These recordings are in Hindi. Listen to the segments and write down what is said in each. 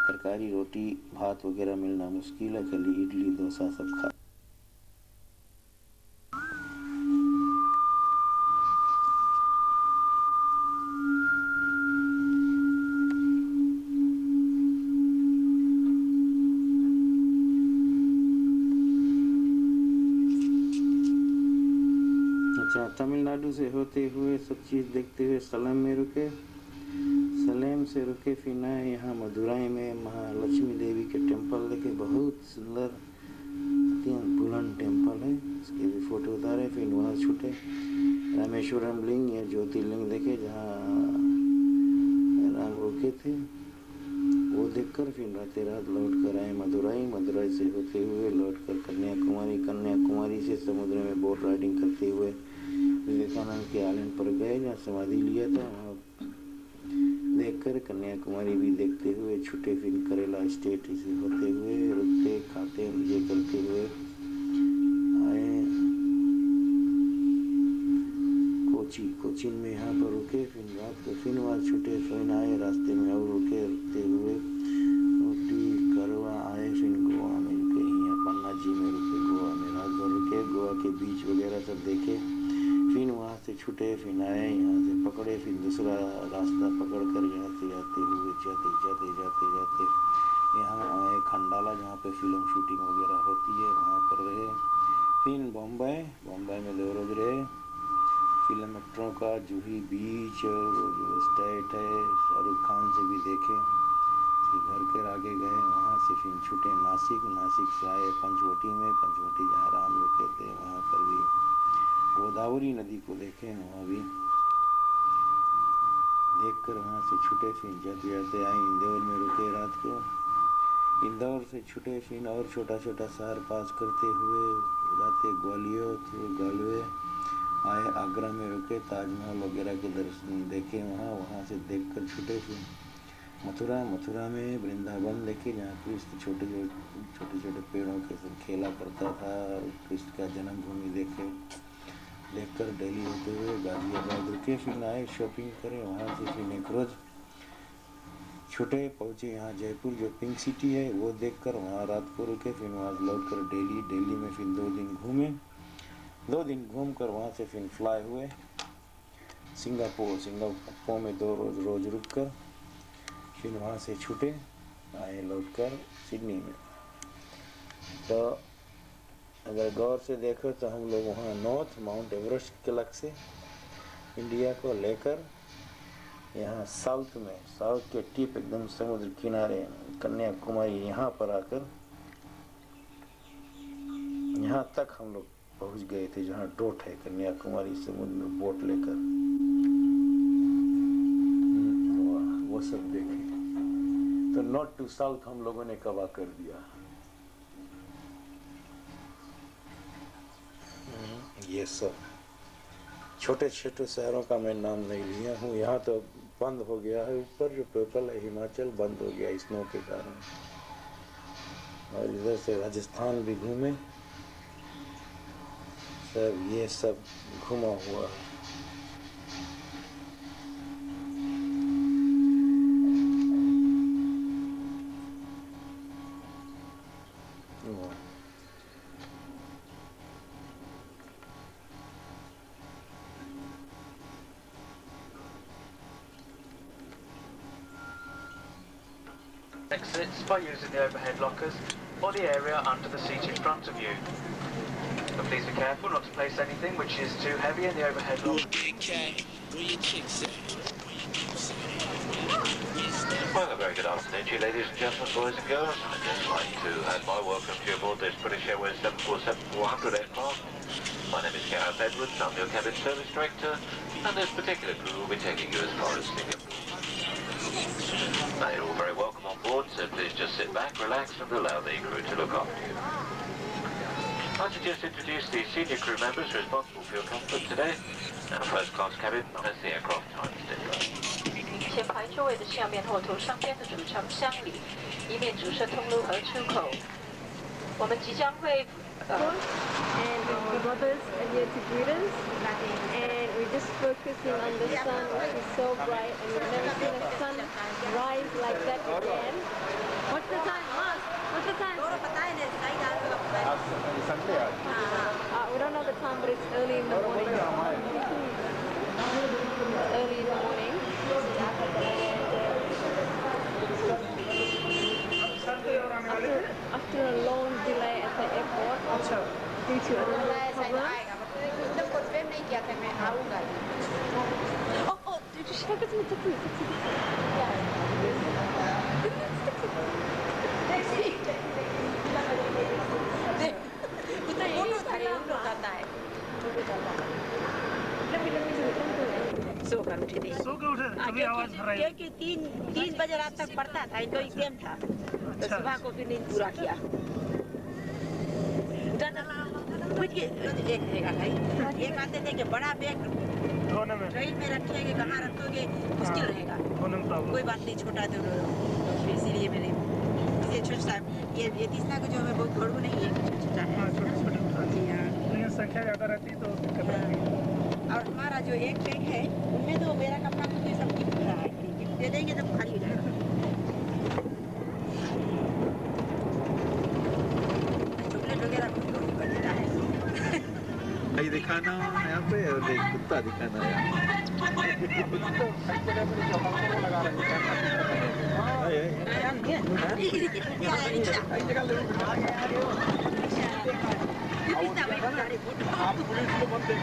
तरकारी रोटी भात वगैरह मिलना मुश्किल है, खाली इडली डोसा सब खा। अच्छा, तमिलनाडु से होते हुए सब चीज़ देखते हुए सलेम में रुके। सलेम से रुके फिर आए यहाँ मदुराई में महालक्ष्मी देवी के टेम्पल देखे, बहुत सुंदर अत्यंत बुलंद टेम्पल है, उसके भी फोटो उतारे। फिर वहाँ छूटे रामेश्वरम लिंग या ज्योतिर्लिंग देखे जहाँ राम रुके थे, वो देखकर फिर रात लौट कर आए मदुराई। मदुराई से होते हुए लौट कर कन्याकुमारी, कन्याकुमारी से समुद्र में बोट राइडिंग करते हुए विवेकानंद के आइलैंड पर गए जहाँ समाधि लिया था, वहाँ देखकर कन्याकुमारी भी देखते हुए छूटे। फिर करेला स्टेट से होते हुए रुकते खाते मजे करते हुए आए कोची। कोचीन में यहाँ पर रुके, फिर रात को फिर वहाँ छूटे, फिर आए रास्ते में और रुके, रुकते हुए रोटी करवा आए। फिर गोवा में रुके, यहाँ पन्नाजी में रुके, गोवा में रात भर रुके, गोवा के बीच वगैरह सब देखे। फिर वहाँ से छूटे, फिर आए, यहाँ से पकड़े, फिर दूसरा रास्ता पकड़ कर यहाँ से आते हुए जाते जाते जाते जाते यहाँ आए खंडाला, जहाँ पे फिल्म शूटिंग वगैरह होती है, वहाँ पर रहे। फिर बम्बई में 2 रोज रहे। फिल्म एक्टरों का जूही बीच और जो स्टेट है शाहरुख खान से भी देखे। फिर घर के आगे गए, वहाँ से फिर छूटे नासिक से आए पंचवटी में, पंचवटी जहाँ राम रुके थे, वहाँ पर भी गोदावरी नदी को देखे, वहाँ भी देखकर वहाँ से छूटे। फिर जाते जाते आए इंदौर में रुके रात को। इंदौर से छूटे, फिर और छोटा छोटा शहर पास करते हुए जाते ग्वालियर थ्रू गालवे आए, आगरा में रुके, ताजमहल वगैरह के दर्शन देखे वहाँ से देखकर छूटे। फिर मथुरा में वृंदावन देखे, जहाँ कृष्ण छोटे छोटे पेड़ों के सब खेला करता था, कृष्ण का जन्मभूमि देखकर दिल्ली होते हुए गाजियाबाद रुके, फिर आए शॉपिंग करें, वहाँ से फिर एक रोज छूटे, पहुँचे यहाँ जयपुर जो पिंक सिटी है वो देखकर वहाँ रात को रुके। फिर वहाँ लौट कर दिल्ली में फिर 2 दिन घूमे। 2 दिन घूम कर वहाँ से फिर फ्लाई हुए सिंगापुर में 2 रोज रुक कर फिर वहाँ से छूटे, आए लौट कर सिडनी में। तो अगर गौर से देखो तो हम लोग वहाँ नॉर्थ माउंट एवरेस्ट के लग से इंडिया को लेकर यहाँ साउथ के टिप एकदम समुद्र किनारे कन्याकुमारी यहाँ पर आकर यहाँ तक हम लोग पहुँच गए थे, जहाँ डोट है कन्याकुमारी समुद्र में बोट लेकर, वो सब देखे। तो नॉर्थ टू साउथ हम लोगों ने कवर कर दिया। ये सब छोटे छोटे शहरों का मैं नाम नहीं लिया हूँ, यहाँ तो बंद हो गया है, ऊपर जो टोटल है हिमाचल बंद हो गया स्नो के कारण। और इधर से राजस्थान भी घूमे, सब ये सब घुमा हुआ है। Exits by using the overhead lockers or the area under the seat in front of you. But please be careful not to place anything which is too heavy in the overhead locker. Well, a very good afternoon to you, ladies and gentlemen, boys and girls. I'd just like to add my welcome to you aboard this British Airways 747-400 aircraft. My name is Gareth Edwards, I'm your cabin service director, and this particular crew will be taking you as far as Singapore. Now, you're all very welcome on board, so please just sit back, relax, and allow the crew to look after you. I'd just introduce the senior crew members responsible for your comfort today. Our first class cabin has the aircraft time sticker. 前排座位的下面后头上边的储藏箱里，以免阻塞通路和出口。我们即将会and the brothers are here to greet us. And we're just focusing on the sun, which is so bright, and we've never seen the sun rise like that again. अच्छा नहीं किया था, मैं आऊँगा। सो कर उठे थे, क्योंकि 3 बजे रात तक पढ़ता था, इनको एग्जाम था, तो सुबह को फिर नींद पूरा किया। ये कहते थे कि बड़ा बैग ट्रेन में रखेंगे, कहाँ रखोगे मुश्किल रहेगा, कोई बात नहीं, छोटा तो इसीलिए मैंने ये छोटा ये तीसरा को जो है बहुत बड़ा नहीं है, छोटा है। जी हाँ, संख्या ज़्यादा रहती तो दिक्कत है। और हमारा जो एक बैग है उनमें तो मेरा कपड़ा तो सब गिफ्ट रहा है, गिफ्ट दे देंगे तो खाली हो जाएगा। चॉकलेट वगैरह खुद को ही कर देता है। ये दिखाना यहाँ पे और एक कुत्ता दिखाना है।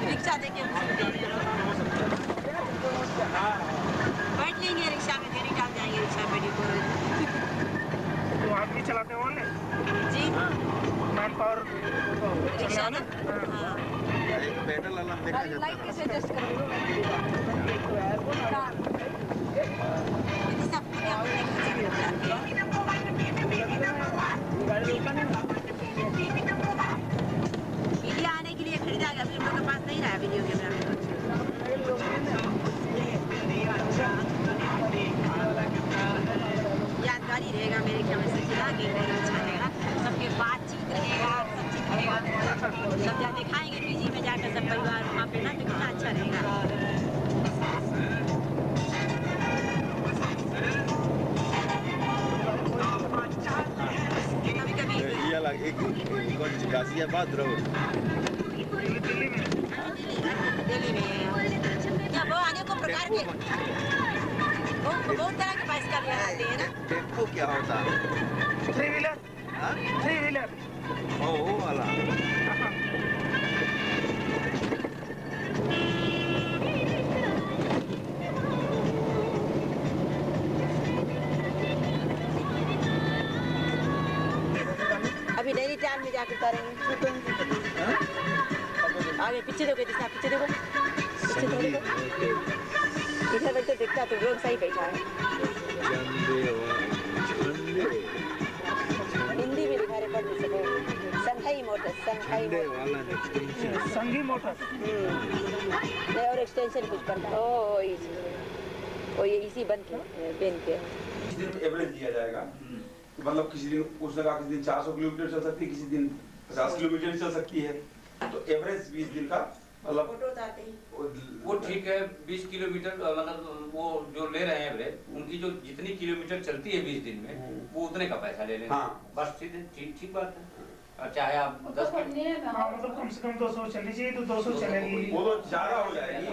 रिक्शा देके बैठ लेंगे रिक्शा में, देरी डाल जाएंगे रिक्शा में। तो आप भी चलाते हो ऑनलाइन? जी मैन पावर रिक्शा ना, एक पैडल वाला देखा जाता है। वीडियो आने के लिए खरीदा गया, अभी हम लोग के पास नहीं रहा वीडियो कैमरा। यादगारी रहेगा मेरे ख्याल से, चला के अच्छा रहेगा, सबके बातचीत रहेगा, सब चीज रहेगा, सब जहाँ दिखाएंगे पीजी में जाकर सब परिवार वहाँ पे ना, तो कितना अच्छा रहेगा। गाजियाबाद रोड दिल्ली में क्या वो अनेकों प्रकार के बहुत तरह के बाइसिकल आते हैं ना। टेम्पो क्या होता है? 3 व्हीलर। हाँ 3 व्हीलर ओ वाला। अभी डेली टाइम में जाकर करेंगे, आगे पीछे देखो, दिखा पीछे देखो, पीछे देखो, इधर बैठे देखता तो रोड सही बैठा है। हिंदी में दिखा रहे, पढ़ नहीं सको। संघाई मोटर्स, संघी मोटर्स और एक्सटेंशन कुछ करता है। ओ ये इसी बन के पेन के एवरेज दिया जाएगा, मतलब किसी दिन उस जगह किसी दिन 400 किलोमीटर चल सकती है, किसी दिन 50 किलोमीटर चल सकती है, तो एवरेज 20 दिन का मतलब वो ठीक है। 20 किलोमीटर मतलब वो जो ले रहे हैं एवरेज, उनकी जो जितनी किलोमीटर चलती है 20 दिन में, वो उतने का पैसा ले लेंगे। हाँ। बस ठीक बात है। और चाहे आप 10 मतलब कम से कम 200 चलनी चाहिए, तो 200 चलेगी, वो तो ज्यादा हो जाएगी।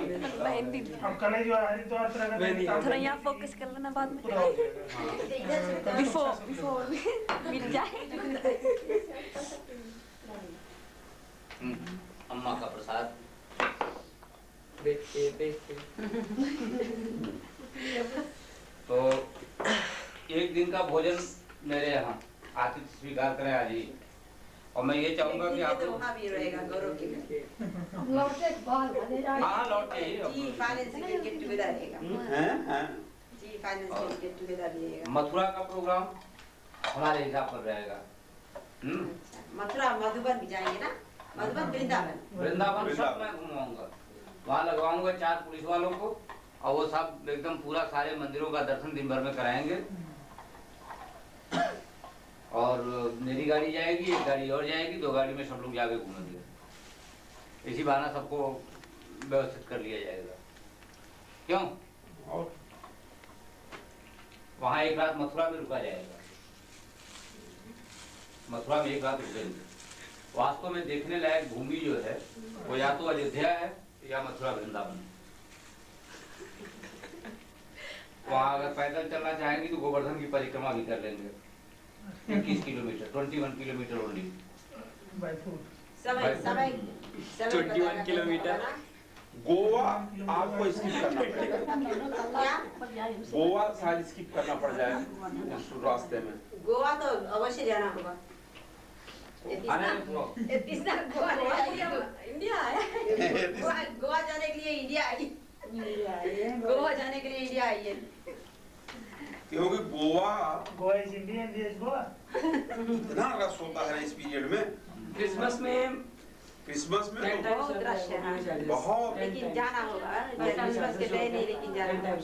अब कल जो हरिद्वार थोड़ा यहाँ फोकस कर लेना, बाद में बिफोर मिल जाए। अम्मा का प्रसाद तो एक दिन का भोजन मेरे यहाँ आतिथ्य स्वीकार करें आज ही। और मैं ये चाहूंगा कि आप वहाँ भी रहेगा गौरव के हाँ लौटे ही जी फाइनेंशियल गेट टुगेदर रहेगा। जी फाइनेंशियल गेट टुगेदर रहेगा। मथुरा का प्रोग्राम हमारे हिसाब पर रहेगा। मथुरा मधुबन भी जाएंगे ना, मधुबन वृंदावन सब मैं घुमाऊंगा, वहाँ लगवाऊंगा 4 पुलिस वालों को, और वो सब एकदम पूरा सारे मंदिरों का दर्शन दिन भर में कराएंगे। और मेरी गाड़ी जाएगी, एक गाड़ी और जाएगी, 2 गाड़ी में सब लोग जाके घूमेंगे। इसी बहाना सबको व्यवस्थित कर लिया जाएगा। क्यों? और वहाँ एक रात मथुरा में रुका जाएगा, मथुरा में एक रात रुकेंगे। वास्तव में देखने लायक भूमि जो है वो या तो अयोध्या है या मथुरा वृंदावन। वहाँ अगर पैदल चलना चाहेंगे तो गोवर्धन की परिक्रमा भी कर लेंगे, 21 kilometre, 21 kilometre only. By foot. 21 kilometre. Goa आपको स्किप करना पड़ेगा। गोवा शायद स्किप करना पड़ जाए रास्ते में। गोवा तो अवश्य जाना होगा। इतना गोवा इंडिया है। गोवा जाने के लिए इंडिया आई। गोवा जाने के लिए इंडिया आई है। क्योंकि गोवा इज इंडियन देश गोवा। इतना रश होता है इस पीरियड में। क्रिसमस में बहुत रश है। बहुत। लेकिन जाना होगा। क्रिसमस के पहले नहीं, लेकिन जाना होगा।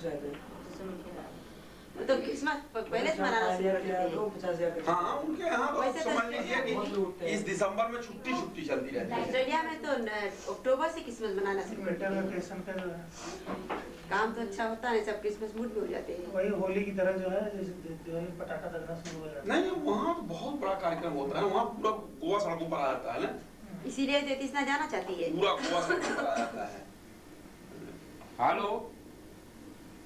तो क्रिसमस पहले से मनाना शुरू करते हैं। हाँ, उनके यहाँ तो समझ लीजिए कि इस दिसंबर में छुट्टी चलती रहती है। ऑस्ट्रेलिया में तो अक्टूबर से क्रिसमस मनाना शुरू करते हैं। काम तो अच्छा होता है, सब क्रिसमस मूड में हो जाते हैं। वही होली की तरह जो है पटाखा लगना शुरू हो जाता है। नहीं, वहाँ बहुत बड़ा कार्यक्रम होता है। वहाँ पूरा गोवा सड़कों पर आ जाता है ना। इसीलिए तीसरा जाना चाहती है। पूरा गोवा सड़कों पर आ जाता है। हेलो,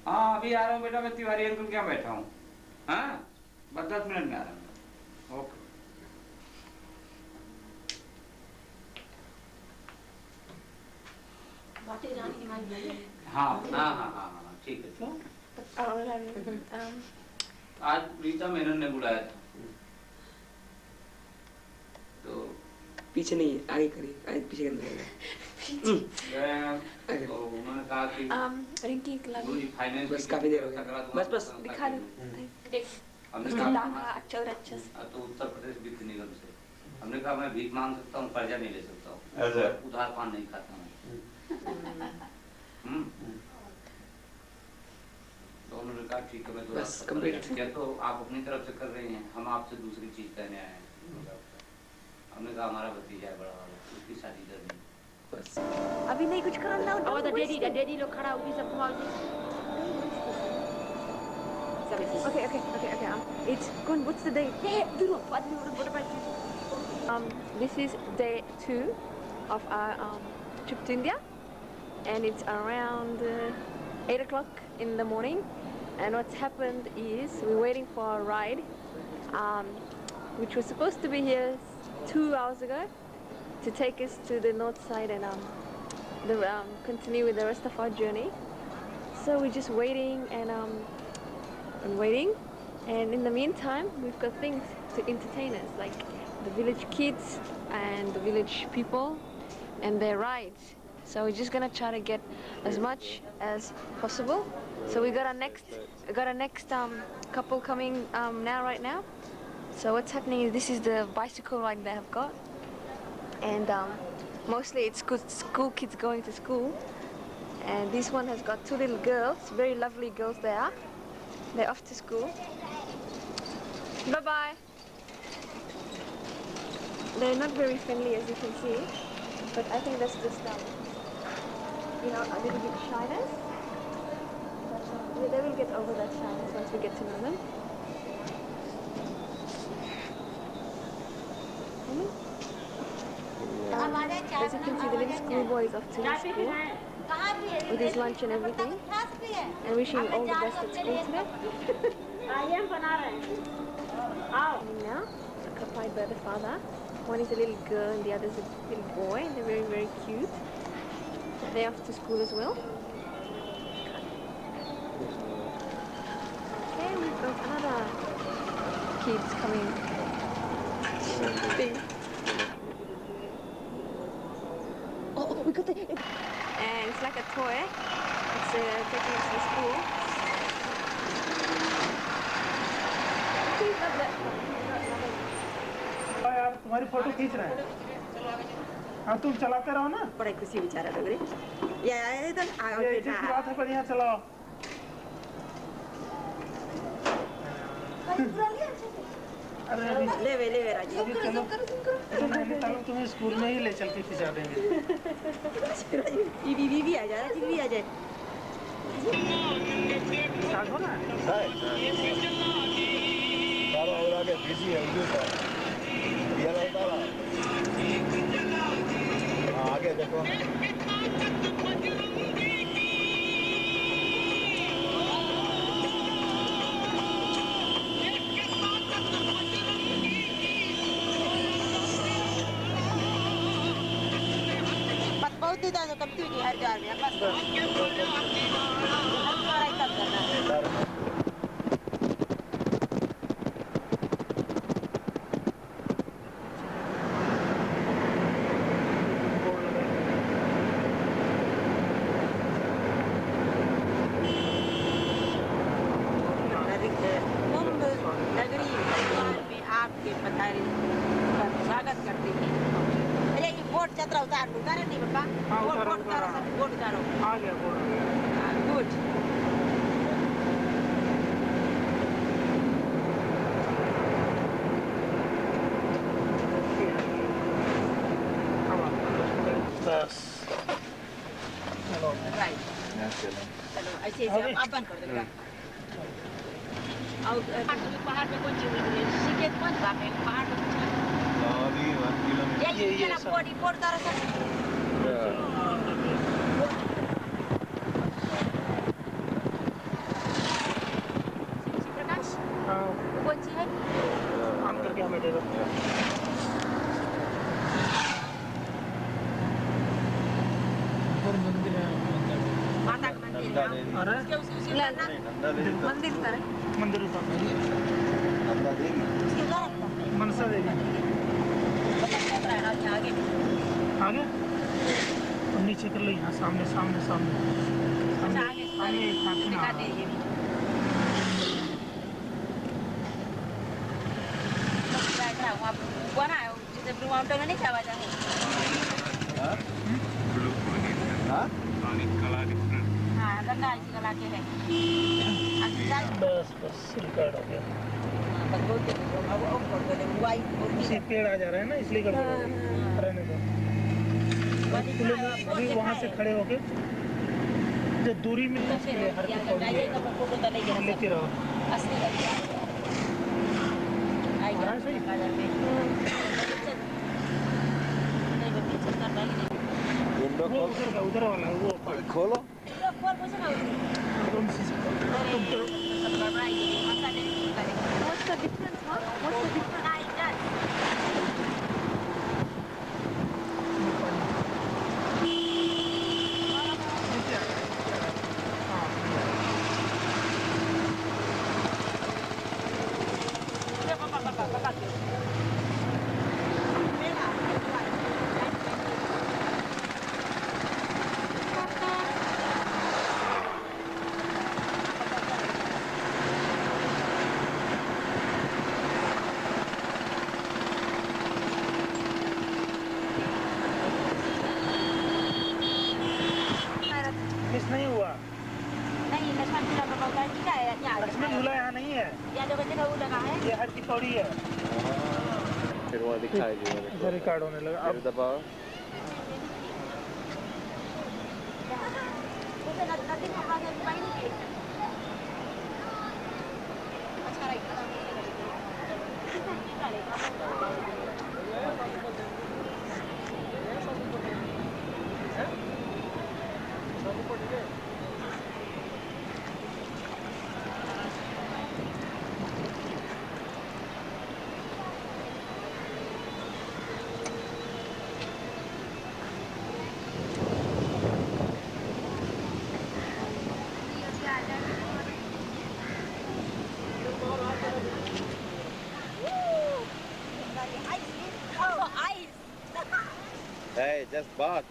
हाँ अभी आ रहा हूँ बेटा, मैं तिवारी अंकल के यहाँ बैठा हूँ। हाँ बस 10 मिनट में आ रहा हूँ। ओके। हाँ हाँ हाँ हाँ ठीक है। आज रीता मेनन ने बुलाया था, तो पीछे नहीं, आगे करिए, आगे पीछे करना तो उन्होंने कहा कि रिंकी फाइनेंस बस काफी देर हो गया, बस दिखा दो। हमने कहा अच्छा तो उत्तर प्रदेश वित्त निगम से हमने कहा मैं भीख मांग सकता हूँ, कर्जा नहीं ले सकता हूँ, उधार पान नहीं खाता हूँ। तो उन्होंने कहा ठीक है, मैं क्या तो आप अपनी तरफ से कर रही हैं, हम आपसे दूसरी चीज कहने आए हैं। हमने कहा हमारा भतीजा है बड़ा वाला, उसकी शादी करनी। अभी नहीं कुछ करना हो। और डैडी लोग खड़ा होगी सब घुमाओ जी। Okay. It's good. What's the day? What about you? This is day 2 of our trip to India, and it's around 8 o'clock in the morning. And what's happened is we're waiting for a ride, which was supposed to be here 2 hours ago, to take us to the north side and continue with the rest of our journey. So we're just waiting and waiting, and in the meantime we've got things to entertain us, like the village kids and the village people and their rides. So we're just gonna try to get as much as possible. So we got a next couple coming right now. So what's happening is this is the bicycle ride they have got, and mostly it's school kids going to school, and this one has got 2 little girls, very lovely girls they are. They're off to school. Bye-bye. They're not very friendly, as you can see, but I think that's just, a little bit shyness. But they will get over that shyness once we get to know them. As you can see, the little schoolboy is off to school with his lunch and everything, and wishing all the best at school today. And now, occupied by the father. One is a little girl and the other is a little boy, and they're very, very cute. They're off to school as well. Okay, we've got another kids coming. Thing. Oh, we got the... And it's like a toy. It's taking us to school. यार तुम्हारी फोटो खींच रहे हैं। हाँ तुम चलाते रहो ना। बड़ा खुशी बेचारा लग रही। ये इधर आओ बेटा। ये इज्जत की बात है, पर यहाँ चलाओ। अरे ले राजी। चलो तुम्हें स्कूल में ही ले चल के खिंचा देंगे। दीदी आ जाए, दीदी आ जाए। सागो ना। सारा और आगे बिजी है उधर का। ये लगता है। आगे देखो। सीधा तो कब तू हरिद्वार में बस हरिद्वार ही तब करना है आप बंद कर दो और पहाड़ पे कौन चीज शिकेत कौन बाप है पहाड़ पे अभी 1 किलोमीटर ये ना पोड़ी पोड़ तारा सब प्रकाश कौन चीज है काम करके हमें दे दो माता का मंदिर है उसके उसी मंदिर कर मंदिर नंदा देवी मनसा देवी आगे आगे और नीचे कर लो यहाँ सामने सामने सामने आगे सामने दिखा दे ये भी वहाँ बना है जिसे ब्लू माउंटेन में नहीं क्या आवाज है हाँ गंगा जी कला के है बस बस रिकॉर्ड हो गया इसी पेड़ आ जा रहे हैं ना इसलिए कर रहने दो अभी वहाँ से खड़े होके जो दूरी में हर लेते रहो उधर वाला वो खोलो What's the difference, huh? What's the difference? नहीं हुआ नहीं लक्ष्मण झूला का पौधा क्या है यहाँ लक्ष्मण झूला यहाँ नहीं है यहाँ जो बच्चे वो लगा है ये हर की पौड़ी है फिर वो दिखाएगी इधर रिकॉर्ड होने लगा अब दबाओ उसे नदी में आगे पानी नहीं अच्छा रहेगा Hey, just bark.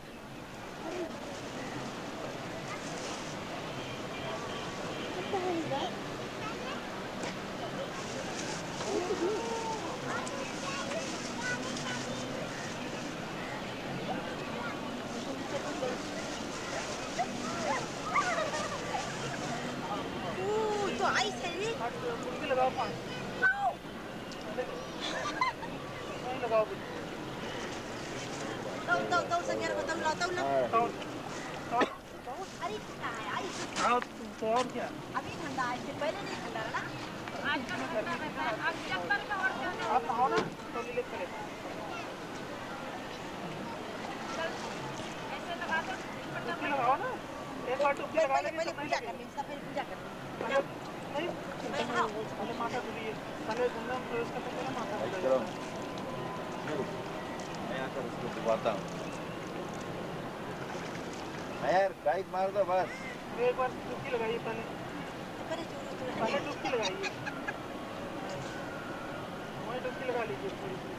तो आइस है ये लगाओ पानी लगाओ तो संज्ञा को तब लाता हूँ ना अरे ठंडा है आइस तो और क्या अभी ठंडा है इससे पहले नहीं ठंडा ना आज का ठंडा है अब चक्कर का और क्या आप आओ ना तो ले चले ऐसे लगा दो लगाओ ना एक बार टोपी लगा ले पहले पूजा करनी इसका फिर पूजा करनी नहीं पहले माथा धुलिए पहले गंगा में प्रवेश करते पहले माथा धुलिए मैं आकर उसको डुबाता हूँ यार बाइक मार दो बस। एक बार डुबकी लगाइए पहले डुबकी लगाइए, वहीं डुबकी लगा लीजिए थोड़ी सी।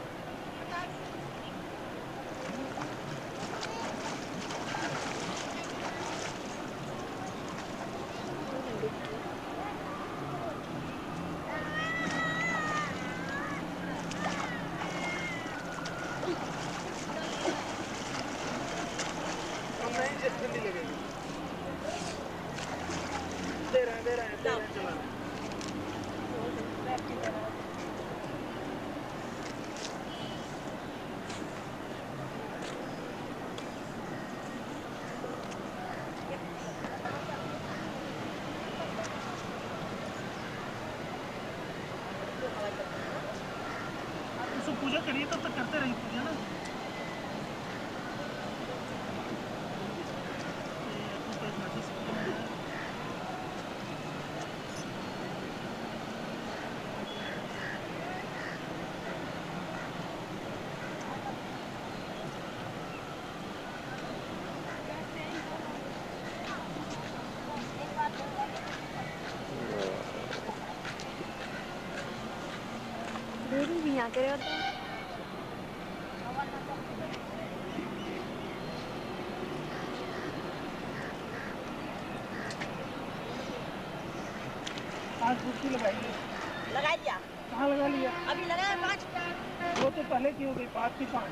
पूजा करिए तब तक करते रहिए पूजा ना। देरी भी यहाँ करे होते हैं। आज डुबकी लगाइए। लगा दिया? कहाँ लगा लिया? अभी लगाया 5। वो तो पहले की हो गई 5 की 5।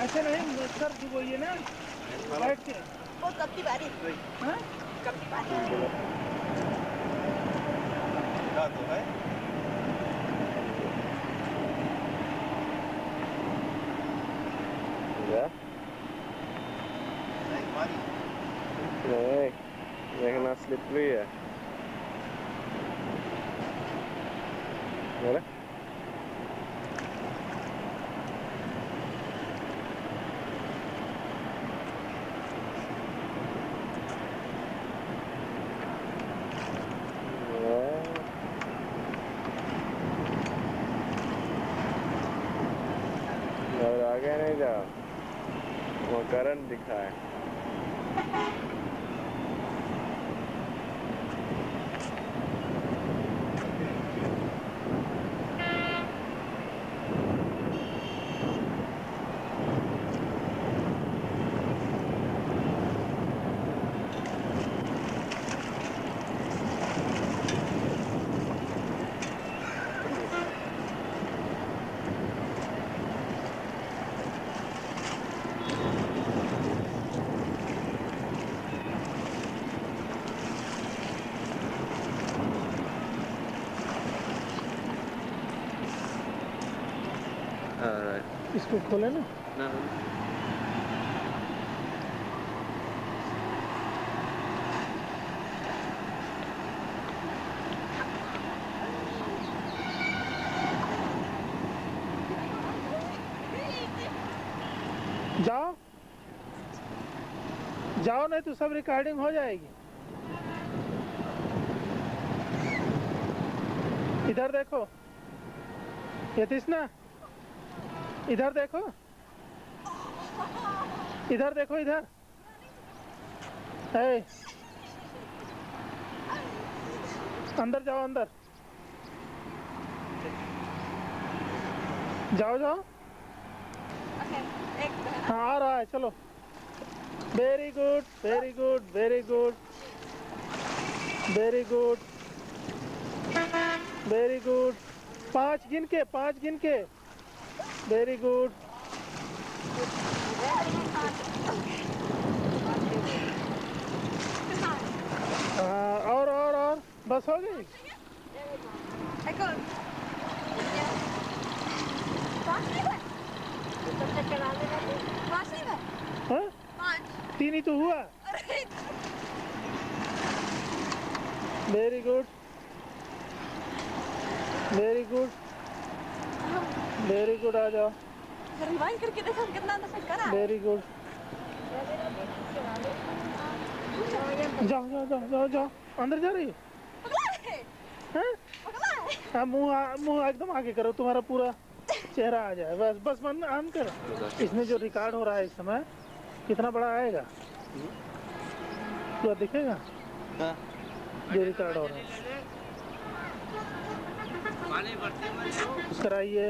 ऐसे नहीं सर डुबोइए ना बैठ के। वो कब की बारी? हाँ? कब की बारी? क्या तो है? Ya. Naik mari. Naik. Yang kena slippery ya. Boleh? और आगे नहीं जाओ, वो करंट दिखा है। इसको खोले ना। ना जाओ जाओ, नहीं तो सब रिकॉर्डिंग हो जाएगी। इधर देखो यतीशना, इधर देखो, इधर देखो, इधर। ए, अंदर जाओ, अंदर जाओ जाओ। हाँ आ रहा है, चलो। Very good, very good, very good, very good, very good. 5 गिन के, 5 गिन के। Very good. और बस हो गई। हाँ? 3 ही तो हुआ। Very good, very good, very good. आ जाओ। रिवाइंड करके देखो कितना दफा करा। Very good. जाओ जाओ जाओ जाओ जाओ, अंदर जा रही है। हाँ, मुंह एकदम आगे करो, तुम्हारा पूरा चेहरा आ जाए। बस बस मन ऑन करो। इसमें जो रिकॉर्ड हो रहा है इस समय, कितना बड़ा आएगा तो दिखेगा जो रिकॉर्ड हो रहा है कराइए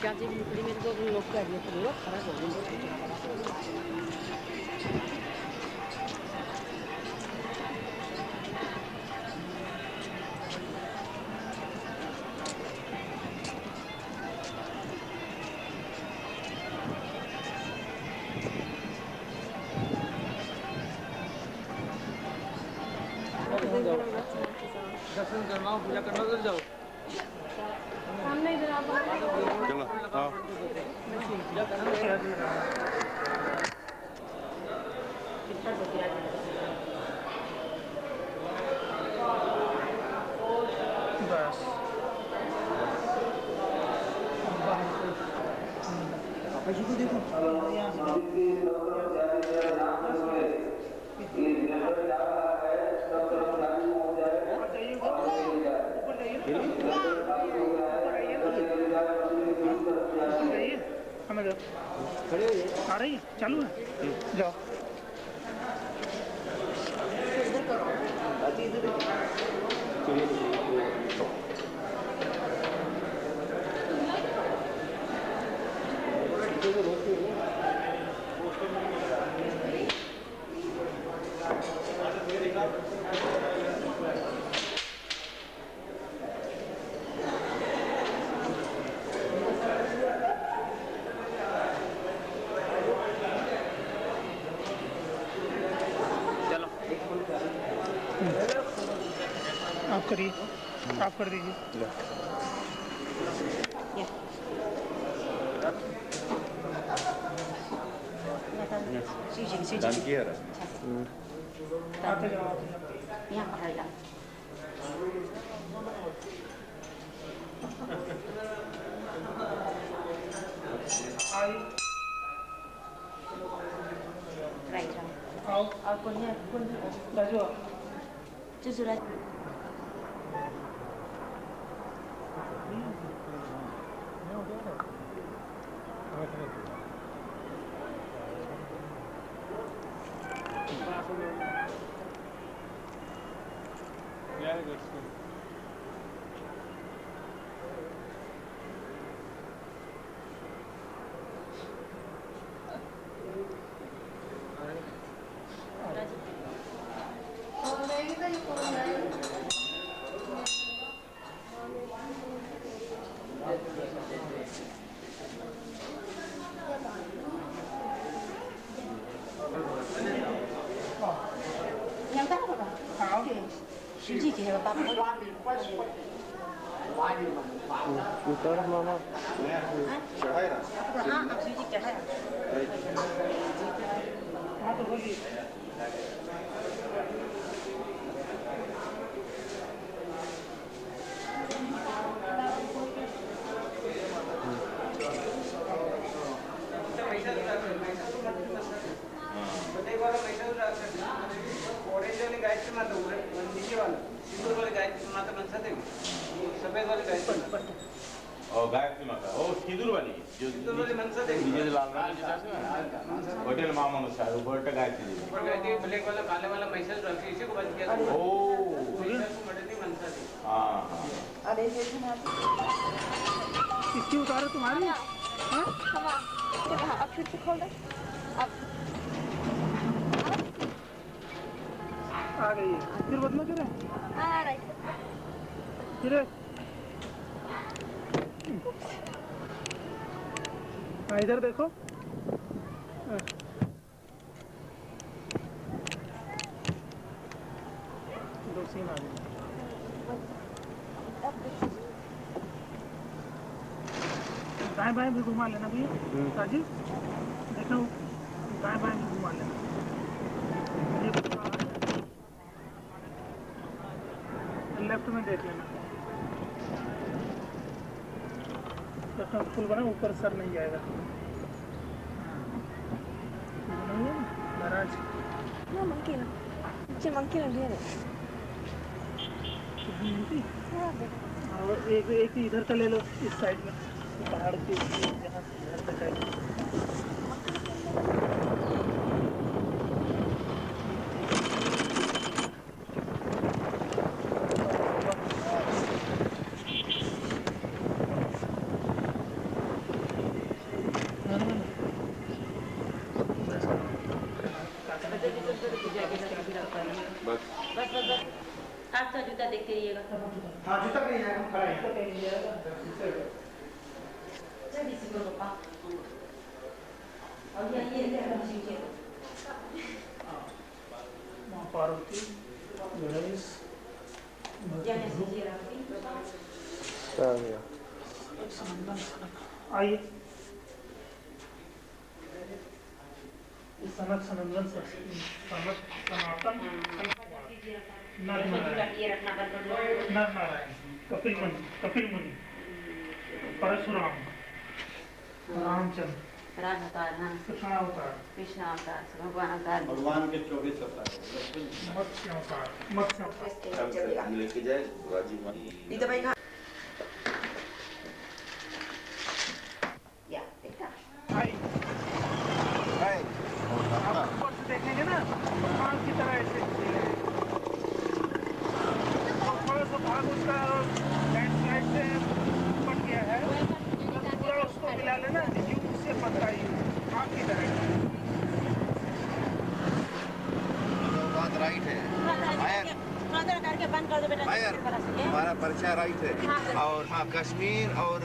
Jadi ini tuh lokal dia tuh karena दर्शन करना पूजा करना उधर जाओ सामने इधर आप चलो आओ बस पापा जी को देखो खड़े आ रही है चालू है जाओ आप करिए आप कर दीजिए डाल किया यहाँ पकड़ राइट आओ और कौन है कौन राजू चुसु राजू ऊपर मामा चढ़ाया हाँ जी चढ़ाया हाँ तो बोलिए माता वो नीचे वाला सिंदूर वाली गायत्री माता मनसा देवी वो सफेद वाली गायत्री और गायत्री माता ओ सिंदूर वाली जो सिंदूर वाली मनसा देवी नीचे लाल रंग के साथ में होटल मामा अनुसार ऊपर का गायत्री देवी ऊपर गायत्री ब्लैक वाला काले वाला महिषासुर रखी इसी को बंद किया था ओ महिषासुर मर्दिनी मनसा देवी हां अरे ये सुना इसकी उतारो तुम्हारी हाँ अब फिर से खोल दे अब आ गई है फिर बदलो करे आ राइट फिर इधर देखो दो सीन आ गए दाएं बाएं भी घुमा लेना भैया राजीव देखो दाएं बाएं भी घुमा लेना लेफ्ट में देख लेना फुल बना ऊपर सर नहीं जाएगा महाराज No, monkey. It's a monkey on here. और एक इधर का ले लो इस साइड में पहाड़ के जहाँ से इधर तक है आपका जूता देख के रहिएगा। हाँ जूता कहीं जाएगा खड़ा है चल इसी को रोका और ये नीचे माँ पार्वती गणेश आइए सनक सनंदन सनक सनातन नर नारायण कपिल मुनि परशुराम रामचंद्र राम अवतार हाँ कृष्ण अवतार भगवान अवतार भगवान के 24 अवतार मत्स्य अवतार लेके जाए राजीव तो भाई खा या देखा आप ऊपर से देखेंगे ना भगवान की तरह ऐसे थोड़ा सा भाग उसका लैंडस्लाइड से पट गया है पूरा उसको मिला लेना यू से पता ही आग की तरह बात राइट है करके बंद कर दो बेटा हमारा परिचय राइट है और हाँ कश्मीर और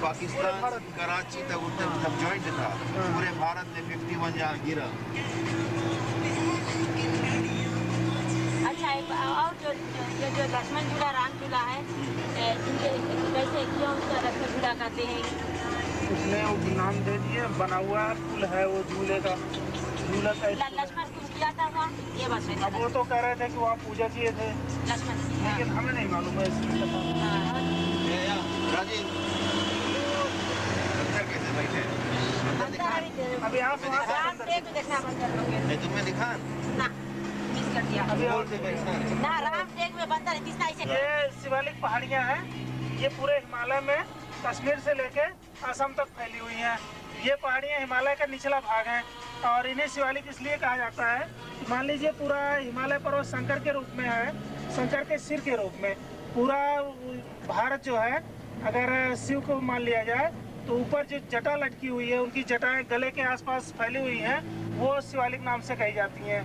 पाकिस्तान कराची तक उत्तर तक जॉइंट था पूरे भारत में 51 जहाँ गिरा अच्छा और जो लक्ष्मण झूला राम झूला है इनके कैसे क्यों उसका लक्ष्मण झूला कहते हैं उसने वो नाम दे दिए बना हुआ पुल है वो झूले का झूला लक्ष्मण कुछ किया था वहाँ ये बात है अब वो तो कह रहे थे कि वहाँ पूजा किए थे लक्ष्मण लेकिन हमें नहीं मालूम है इसलिए राजीव अंदर कैसे बैठे अभी आप देखना बंद कर लोगे तुम्हें दिखा ना मिस कर दिया ना राम टेक में बंदर दिखना ऐसे ये शिवालिक पहाड़ियाँ हैं ये पूरे हिमालय में कश्मीर से लेके असम तक फैली हुई हैं ये पहाड़ियाँ हिमालय का निचला भाग है और इन्हें शिवालिक इसलिए कहा जाता है मान लीजिए पूरा हिमालय पर्वत शंकर के रूप में है शंकर के सिर के रूप में पूरा भारत जो है अगर शिव को मान लिया जाए तो ऊपर जो जटा लटकी हुई है उनकी जटाएं गले के आसपास फैली हुई हैं वो शिवालिक नाम से कही जाती हैं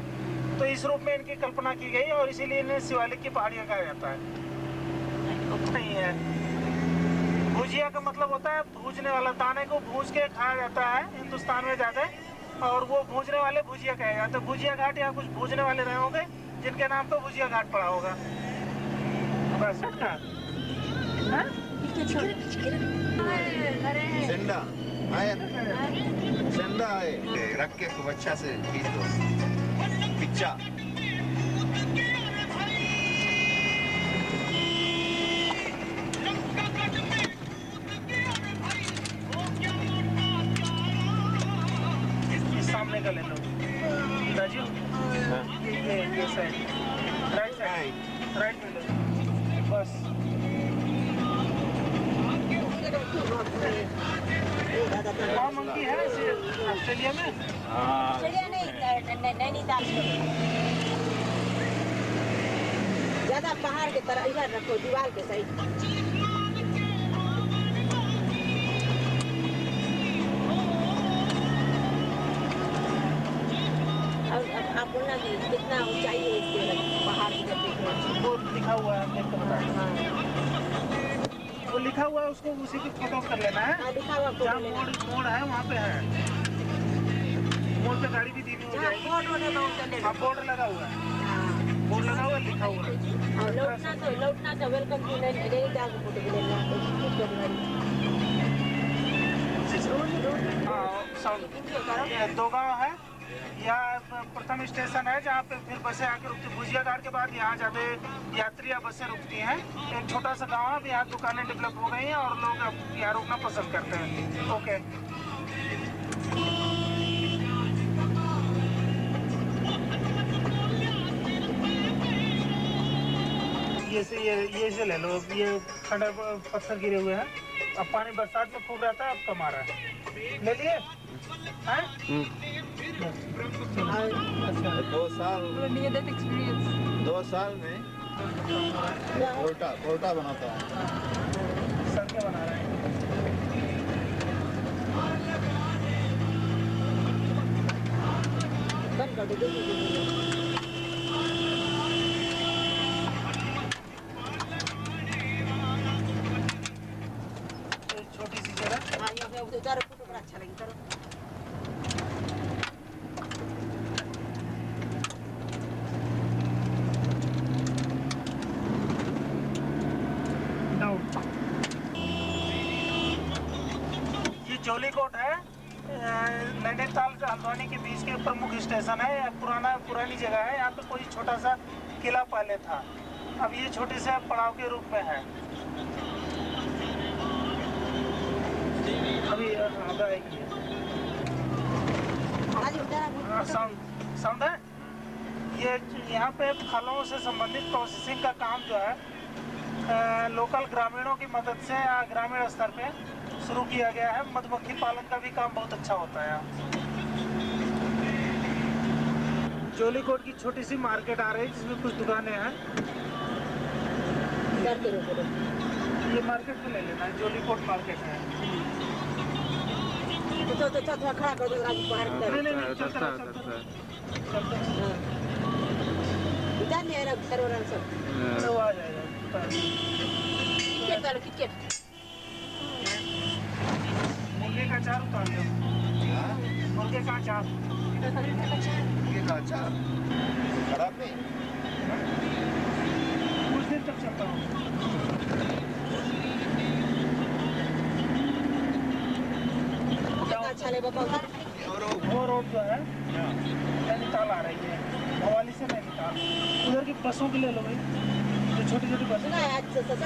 तो इस रूप में इनकी कल्पना की गई और इसीलिए इन्हें शिवालिक की पहाड़ियाँ कहा जाता है नहीं है भुजिया का मतलब होता है भूजने वाला दाने को भूज के खाया जाता है हिंदुस्तान में ज़्यादा और वो भूजने वाले भुजिया कहे जाते हैं भुजिया घाट या कुछ भूजने वाले रहे होंगे जिनके नाम पे भुजिया घाट पड़ा होगा बस सेंडा है रख के खूब अच्छा से खींच दो पिच्चा सामने का ले लो राजीव ये साइड राइट में लो बस। वहाँ मंकी है ऑस्ट्रेलिया में? ऑस्ट्रेलिया नहीं, नैनीताल ज्यादा पहाड़ के तरह इधर रखो, दीवार के साइड। अब आप बोलना कि कितना ऊंचाई है इसके पहाड़ की जब देख रहे वो लिखा हुआ है, देख कर बताइए। वो लिखा हुआ है, उसको उसी की फोटो कर लेना है। लिखा हुआ जहाँ मोड़ है वहाँ पे है, मोड़ पे गाड़ी भी धीमी हो जाएगी। हाँ बोर्ड लगा हुआ है, बोर्ड लगा हुआ है, लिखा हुआ है। लौटना तो वेलकम टू नैनीताल की फोटो लेना। हाँ, दो गाँव है, यहाँ प्रथम स्टेशन है जहाँ पे फिर बसें आके रुकती। भुजिया घाट के बाद यहाँ ज्यादा यात्री या बसें रुकती हैं। एक छोटा सा गांव है, अब यहाँ दुकानें डेवलप हो गई हैं और लोग अब यहाँ रुकना पसंद करते हैं। ओके, ये से ले लो। ये खंडर पत्थर गिरे हुए हैं, अब पानी बरसात में खूब रहता है, अब कम आ रहा है। ले लिए? 2 साल में कोर्टा बनाता है। सड़कें बना रहे हैं। बंद कर दो। छोटी सी जगह। हाँ, यहाँ पे उतारो, फोटो बड़ा अच्छा लगेगा। ये जोलीकोट है, नैनीताल से हल्द्वानी के बीच के प्रमुख स्टेशन है। पुरानी जगह है, यहाँ पे कोई छोटा सा किला पहले था, अब ये छोटे से पड़ाव के रूप में है। अभी साउंड है। ये यहाँ पे फलों से संबंधित प्रोसेसिंग का काम जो है लोकल ग्रामीणों की मदद से ग्रामीण स्तर पे शुरू किया गया है। मधुमक्खी पालन का भी काम बहुत अच्छा होता है। जोलीकोट की छोटी सी मार्केट आ रही है जिसमें कुछ दुकानें हैं। ये मार्केट को ले लेना है, जोलीकोट मार्केट है। तो खड़ा कर दो राजू बाहर। जाने है ना सरोवर सब। तो आ जाएगा। टिकट। मुर्गे का अचार उतार लो। मुर्गे का अचार। खराब नहीं, कुछ दिन तक चलता हूँ। अच्छा ले बाबा। वो रोड जो है नैनीताल आ रही है, भवाली से नैनीताल। उधर की बसों की ले लो भाई, जो छोटी छोटी बसें।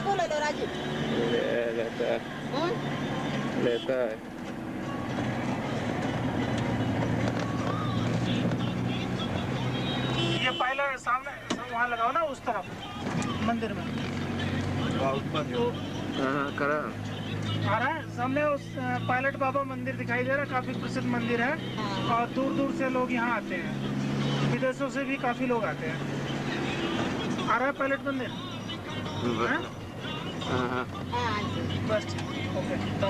को ले लो राजू। लेता है। ये पहले सामने वहाँ लगाओ ना, उस तरफ मंदिर में। करा आ रहा है सामने, उस पायलट बाबा मंदिर दिखाई दे रहा है, काफी प्रसिद्ध मंदिर है और दूर दूर से लोग यहाँ आते हैं, विदेशों से भी काफी लोग आते हैं। आ रहा है पायलट मंदिर? बस ओके। तो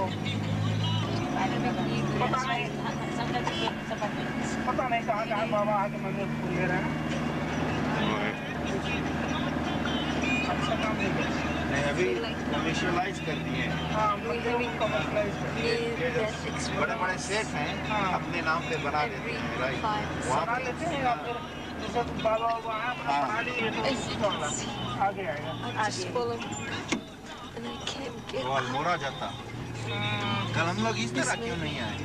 पता नहीं कहाँ बाबा आके मंदिर खोल ले रहे हैं। अच्छा काम नहीं कर अभी कमर्शियलाइज कर दिए हैं। बड़े बड़े सेट हैं, अपने नाम पे बना लेते हैं। बना लेते हैं या फिर जैसे बाबा बना लिए तो आगे आएगा। वो अल्मोड़ा जाता। कल हम लोग इस तरह क्यों नहीं आए?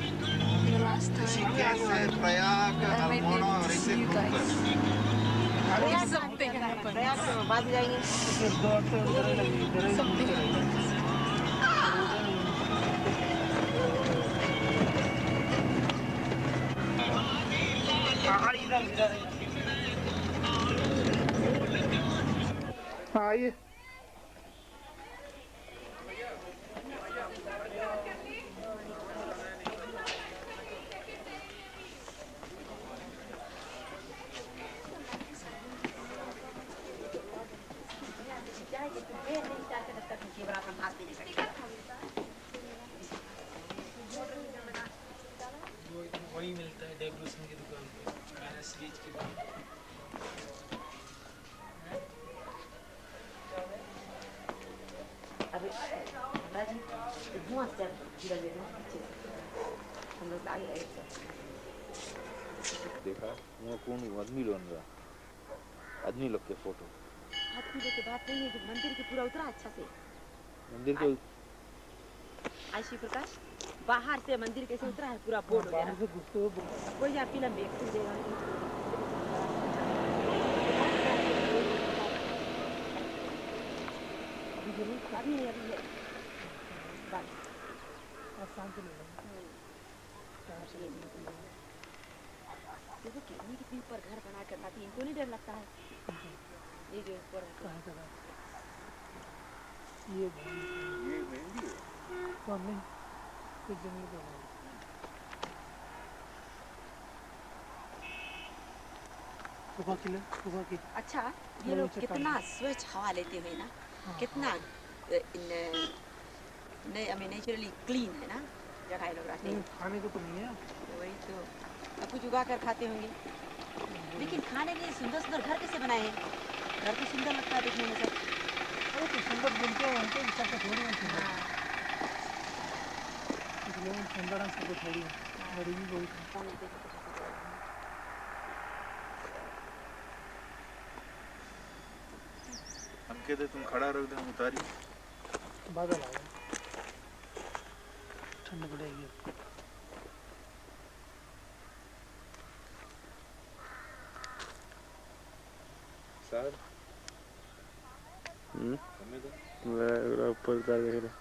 ऋषिकेश से प्रयाग, अल्मोड़ा और ऐसे घूमकर प्रयाग बाद जाएंगे। इधर हाँ आइए। वही मिलता है डेकोरेशन की दुकान पे, मैंने सीरीज की बात। अभी राजी धुआं से गिरा ले रहा है, हम लोग आगे आए देखा वो कौन आदमी लोग रहा, आदमी लोग के फोटो। आदमी लोग की बात नहीं है, जो मंदिर के पूरा उतरा अच्छा से। मंदिर के आशी प्रकाश बाहर से मंदिर कैसे उतरा है पूरा बोर्ड वगैरह। कोई यहाँ फिल्म देख देगा। अभी नहीं अभी है बस आसान से ले लो। देखो कितनी ऊपर घर बना कर लाती है, इनको नहीं डर लगता है? ये जो ऊपर कहाँ का ये मेहंदी है तो नहीं कुछ जमीन पे सुबह की। अच्छा ये लोग कितना स्वच्छ हवा लेते हुए ना, कितना नेचुरली क्लीन है ना जगह लोग रहते हैं। खाने को तो नहीं है, वही तो सब कुछ उगा कर खाते होंगे। लेकिन खाने के लिए सुंदर सुंदर घर कैसे बनाए हैं? घर तो सुंदर लगता है देखने में सब। अरे तो सुंदर बनते हैं उनके हिसाब से थोड़ी होती है, इसलिए सुंदर है सबको थोड़ी गरीबी बहुत है। अंकित तुम खड़ा रख दे, उतारी बादल आ गया, ठंड पड़ेगी। सर मैं ऊपर का देख रहा,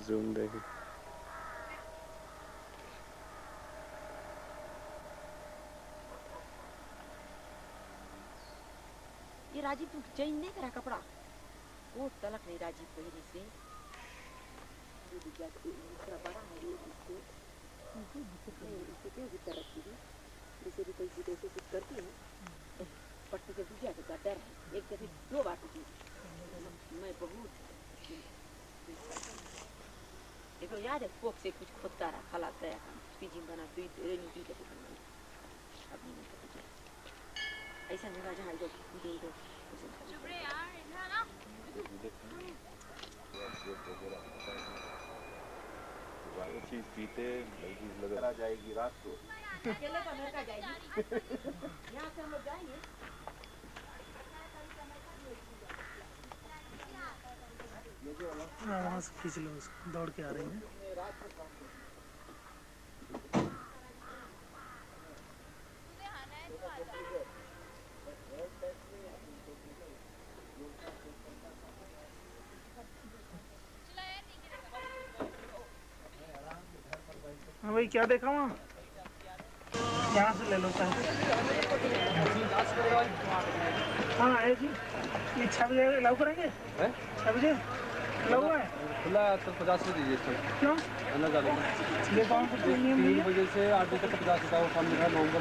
जूम देखे। ये राजीव तुम चेंज नहीं करा कपड़ा? वो तलक नहीं राजीव पहले से दूसरा बड़ा है ये इसको क्यों तरफ की जैसे भी कोई चीज ऐसे कुछ करती है पट्टी से बुझा के डर है। एक जगह 2 बार टूटी मैं बहुत देखो याद है पोक से कुछ खोदता रहा खला गया पीजी बना तो नीति के अब नहीं पता ऐसा जगह जहाँ दो चीज पीते लगा जाएगी रात को। अकेले तो घर का जाएगी, यहाँ से हम लोग जाएंगे। वहाँ से खींच लो उसको, दौड़ के आ रही है। हाँ भाई क्या देखा वहाँ? यहाँ से ले लो चाहे। हाँ है जी, ये 6 बजे अलाउ करेंगे? 6 बजे अलाउ है? खुला है तो 50 रुपये दीजिए इसको। क्यों? अंदर डालेंगे। ये कौन सा नियम है? 3 बजे से 8 बजे तक 50 रुपये वो काम मिल रहा है नवंबर।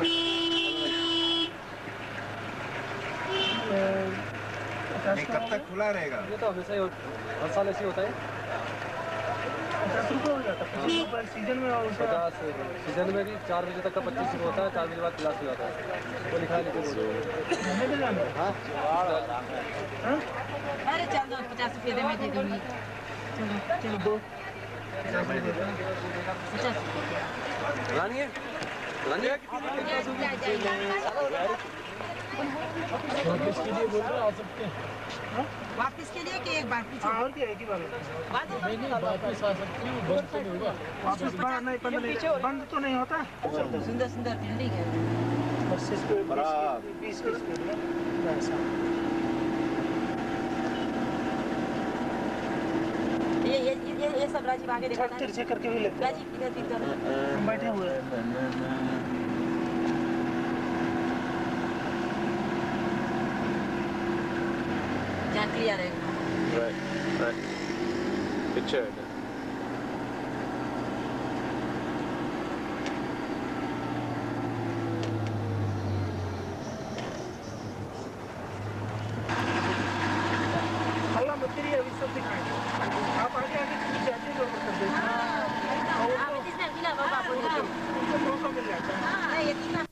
कब तक खुला रहेगा? ये तो हमेशा ही हर साल ऐसे होता है। 50 रुपये हो जाता है सीजन में। 50 सीजन में भी 4 बजे तक का 25 रुपये होता है, 4 बजे बाद 50 हो जाता है। वो लिखा है लेकिन हाँ अरे चल दो 50 रुपये दे मैं दे दूँगी। चलो दो 50 लानी है वापस के लिए बोल रहे आ सकते हैं। वापस के लिए कि एक बार पीछे? और क्या एक ही बार नहीं वापस आ सकते हैं, बंद तो नहीं होगा। वापस नहीं बंद तो नहीं होता। सुंदर सुंदर बिल्डिंग है। बस इस पे 20 ये सब राजीव आगे देखा तिरछे करके भी लेते हैं। राजीव किधर भीतर हम बैठे हुए हैं। यहाँ क्लियर है। Right. Picture. हल्ला मत करिए, अभी सब दिखाएंगे। आप आगे आगे चली जाती हो कर देते हैं। उनको मौका मिल जाता है।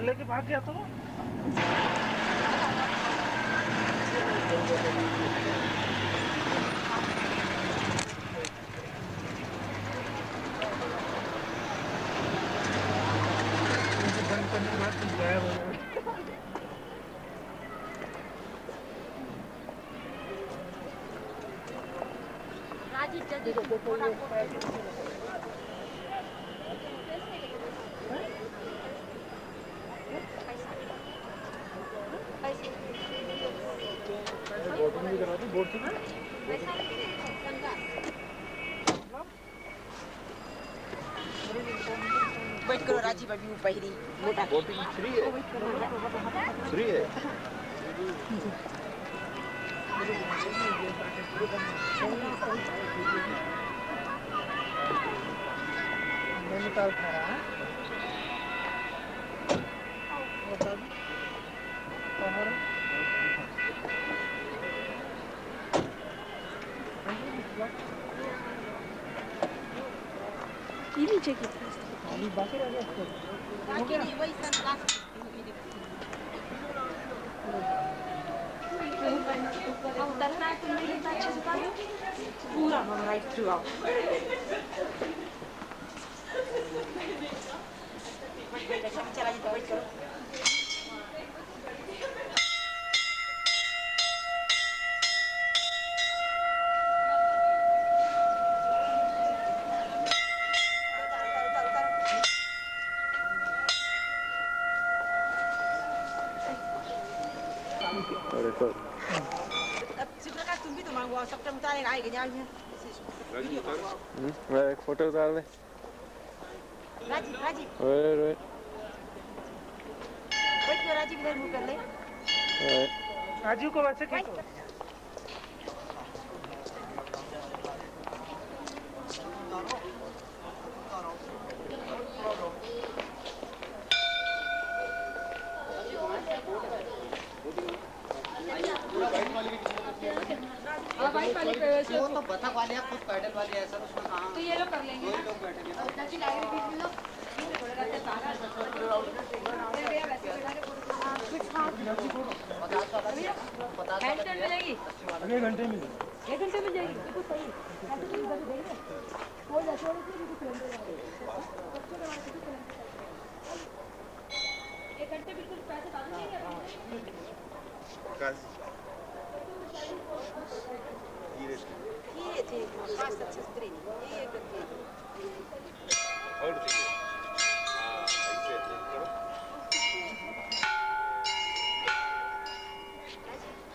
लेके भाग गया तो बंद करने के बाद गायब हो गया। वेट करो राजीव, अभी वो पहली मोटा बोटिंग फ्री है, फ्री है। नैनीताल खा रहा है। ये नीचे की बाकी रह गया बाकी नहीं, वही सन उतरना है तुमने ये अच्छे से उतारो पूरा हम राइट थ्रू आओ। चला जी तो वेट करो। तुम भी तो मांगो, सब टाइम उतारेगा आएगा जाओ। मैं एक फोटो उतार ले। राजीव राजीव ओए वेट करो, राजीव इधर मुंह कर ले। राजीव को वैसे खींचो। वो तो बतख वाले हैं, खुद पैडल वाले हैं सर, उसमें कहाँ तो ये लोग कर लेंगे। दो ही लोग बैठेंगे। मिलेगी अगले घंटे में 1 घंटे में जाएगी। बिल्कुल सही हो जाए थोड़ी सी एक घंटे बिल्कुल पैसे डाल देंगे। ये थे खास अच्छे स्त्री ये करके और देखिए ऐसे करो।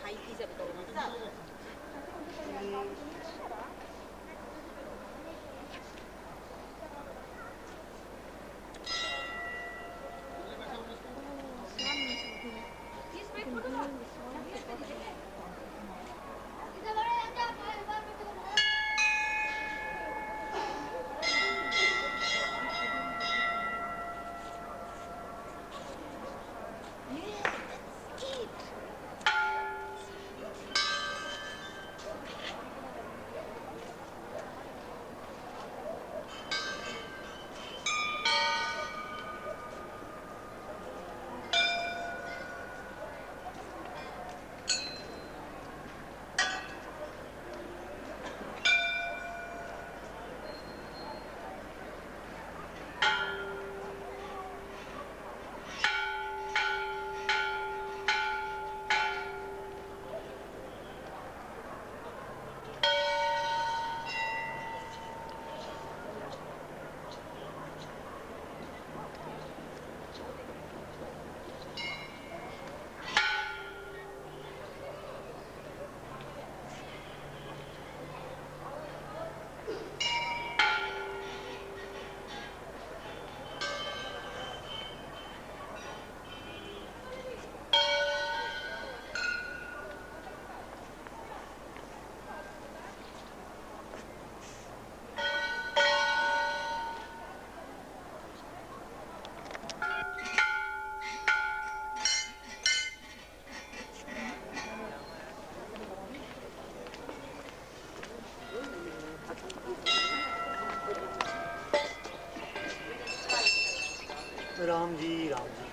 हाई की सब करो राम जी राम जी।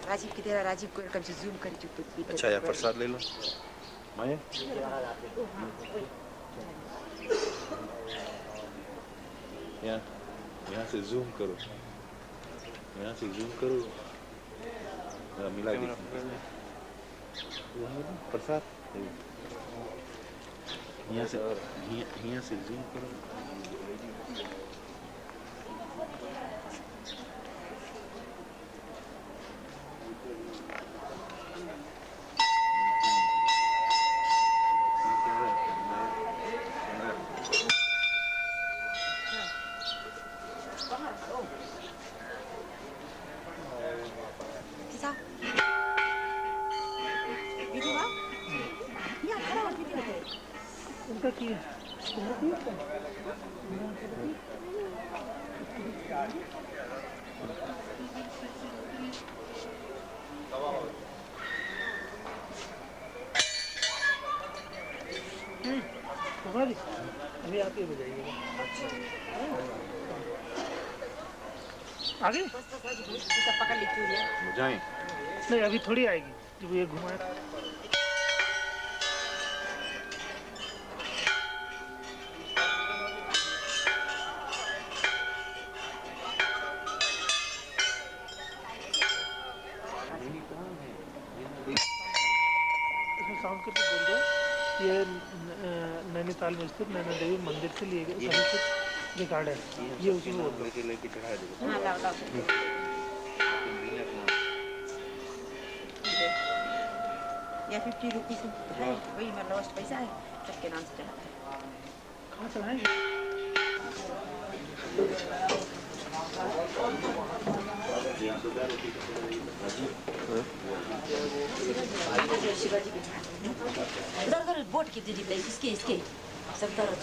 राजीव की तेरा राजीव को कम से जूम कर चुप। अच्छा यार प्रसाद ले लो माया। यहाँ से जूम करो, यहाँ से जूम करो, मिला प्रसाद यहाँ से जूम करो। अभी आप ये बजाइएगा। आगे पकड़ ली क्यों बजाएं? नहीं अभी थोड़ी आएगी जब ये घुमाए। इसमें साउंड करके बोल दो ये नैनीताल में स्थित नैना देवी मंदिर से लिए गए सभी कुछ रिकॉर्ड है, ये उसी में बोल दो। या 50 रुपीस है वही मेरा लास्ट पैसा है सबके नाम से चढ़ाते हैं। कहाँ चढ़ाएंगे? शिवाजी उधर बोट की दीदी इसके सब तरह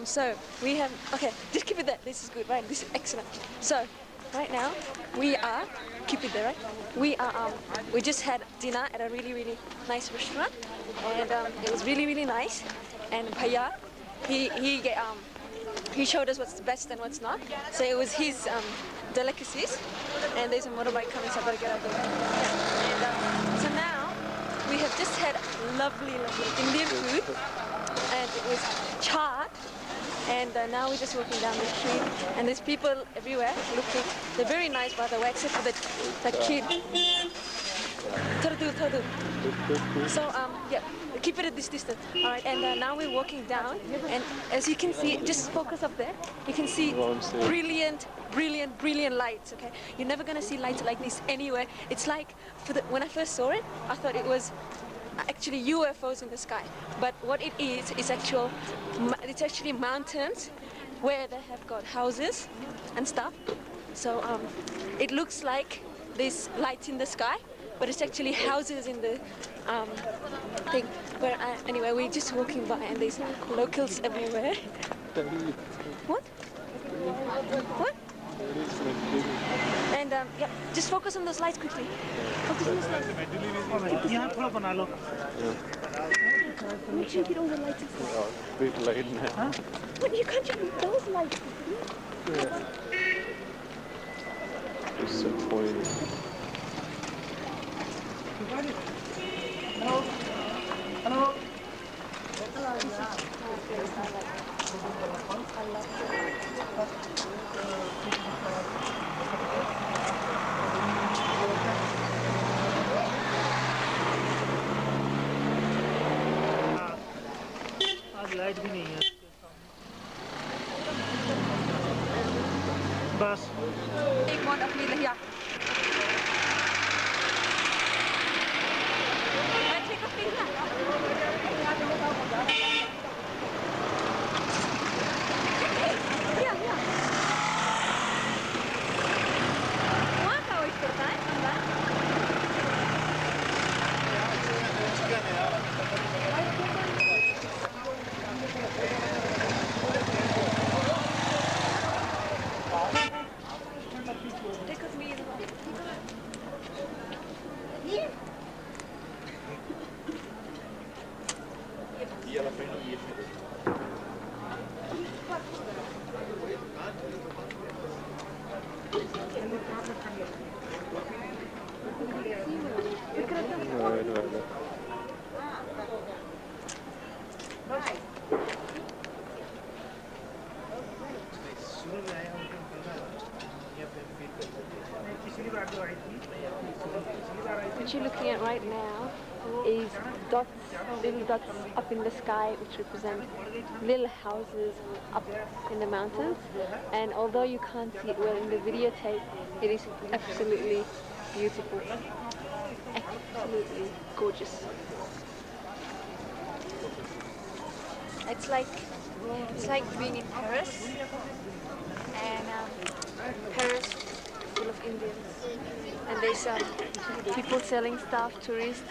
So we have, okay, just keep it there. This is good, right? This is excellent. So right now we are, keep it there, right? We just had dinner at a really nice restaurant, and it was really nice. And Bhaiya, he showed us what's the best and what's not. So it was his delicacies, and there's a motorbike coming, so I better get out there. And so now we have just had lovely Indian food, and it was chaat. And now we're just walking down the street, and there's people everywhere looking. They're very nice, by the way, except for the kid. Tardu. So yeah, keep it at this distance. All right, and now we're walking down, and as you can see, just focus up there. You can see brilliant lights. Okay, you're never gonna see lights like this anywhere. It's like when I first saw it, I thought it was actually UFOs in the sky, but what it is it's actually mountains where they have got houses and stuff. So it looks like there's lights in the sky, but it's actually houses in the thing. But anyway, we're just walking by, and there's locals everywhere. What? And yeah, just focus on those lights quickly. Focus on those lights. यहाँ थोड़ा बना लो. Make sure you get all the lights. Big light now. Huh? But you can't just put those lights. Yeah. Disappointing. Hello. Light भी नहीं है बस एक मौत अपनी Lahiya What you're looking at right now is dots, little dots up in the sky, which represent little houses up in the mountains. And although you can't see it well in the videotape, it is absolutely beautiful, absolutely gorgeous. It's like being in Paris, and Paris full of Indians, and there's people selling stuff, tourists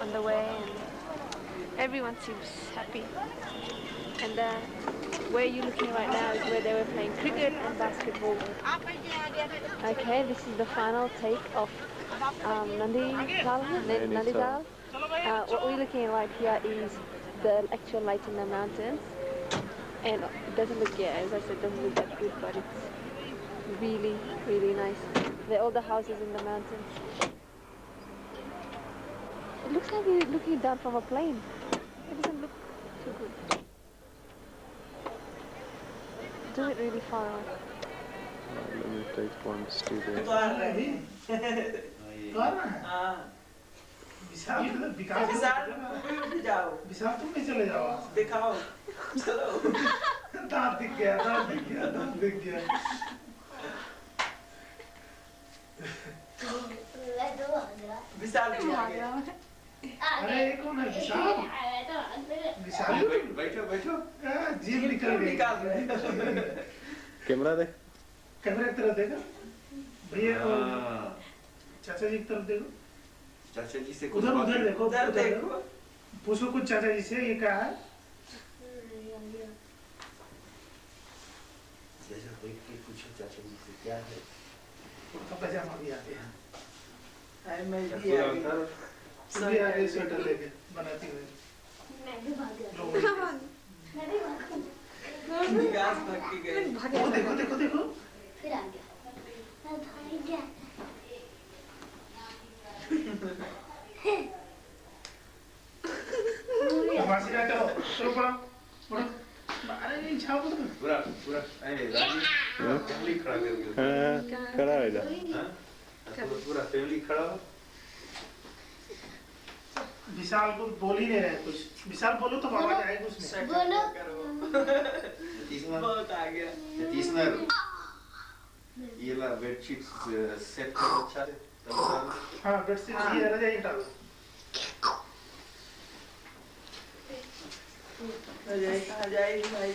on the way, and everyone seems happy. And where you're looking right now is where they were playing cricket and basketball. Okay, this is the final take of Nandi Dal. What we're looking at right here is the actual light in the mountains, and it doesn't look, as I said, it doesn't look that good, but it's really, really nice. They're all the houses in the mountains. It looks like you're looking down from a plane. It doesn't look too good. Do it really far away. Let me take one studio. विशाल तुम नहीं चले जाओ दिखाओ चलो दांत दिख गया विशाल भी आ गया अरे कौन है विशाल बैठो जीभ निकल कैमरा दे कैमरा की तरफ देखो भैया चाचा जी की तरफ देखो चाचा जी से उधर देखो पूछो कुछ चाचा जी से ये क्या है जैसा देख के पूछो चाचा जी से क्या है कुर्ता पजामा भी आ गया मैं भी आ गया सभी आ गए स्वेटर लेके बनाती हुई मैं भी भाग गया विकास भाग के गए देखो फिर आ गया मैं भाग गया मासी का करो चलो पढ़ो अरे नहीं छाप पूरा ए राजी फैमिली खड़ा कर दो हां खड़ा है जा पूरा फैमिली खड़ा हो विशाल को बोल ही नहीं रहे कुछ विशाल बोलो तो आवाज आएगी उसमें बोलो बहुत आ गया तीसरा ये ला बेडशीट सेट करो अच्छा से हाँ बेडशीट ये रजाई डालो रजाई भाई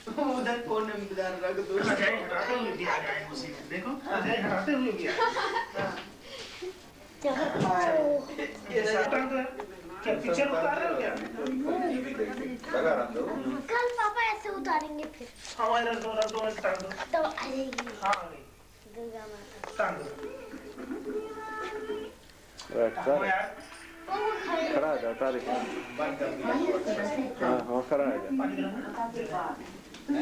उधर कोने में इधर रख दो रजाई हटाते हुए भी आ जाएंगे उसी में देखो रजाई हटाते हुए भी आ क्या पिक्चर उतार रहे हो क्या कल पापा ऐसे उतारेंगे फिर हमारे रख दो टांग दो तो आएगी हाँ दुर्गा माता टांग दो खड़ा है उठा दे हाँ खड़ा है मैं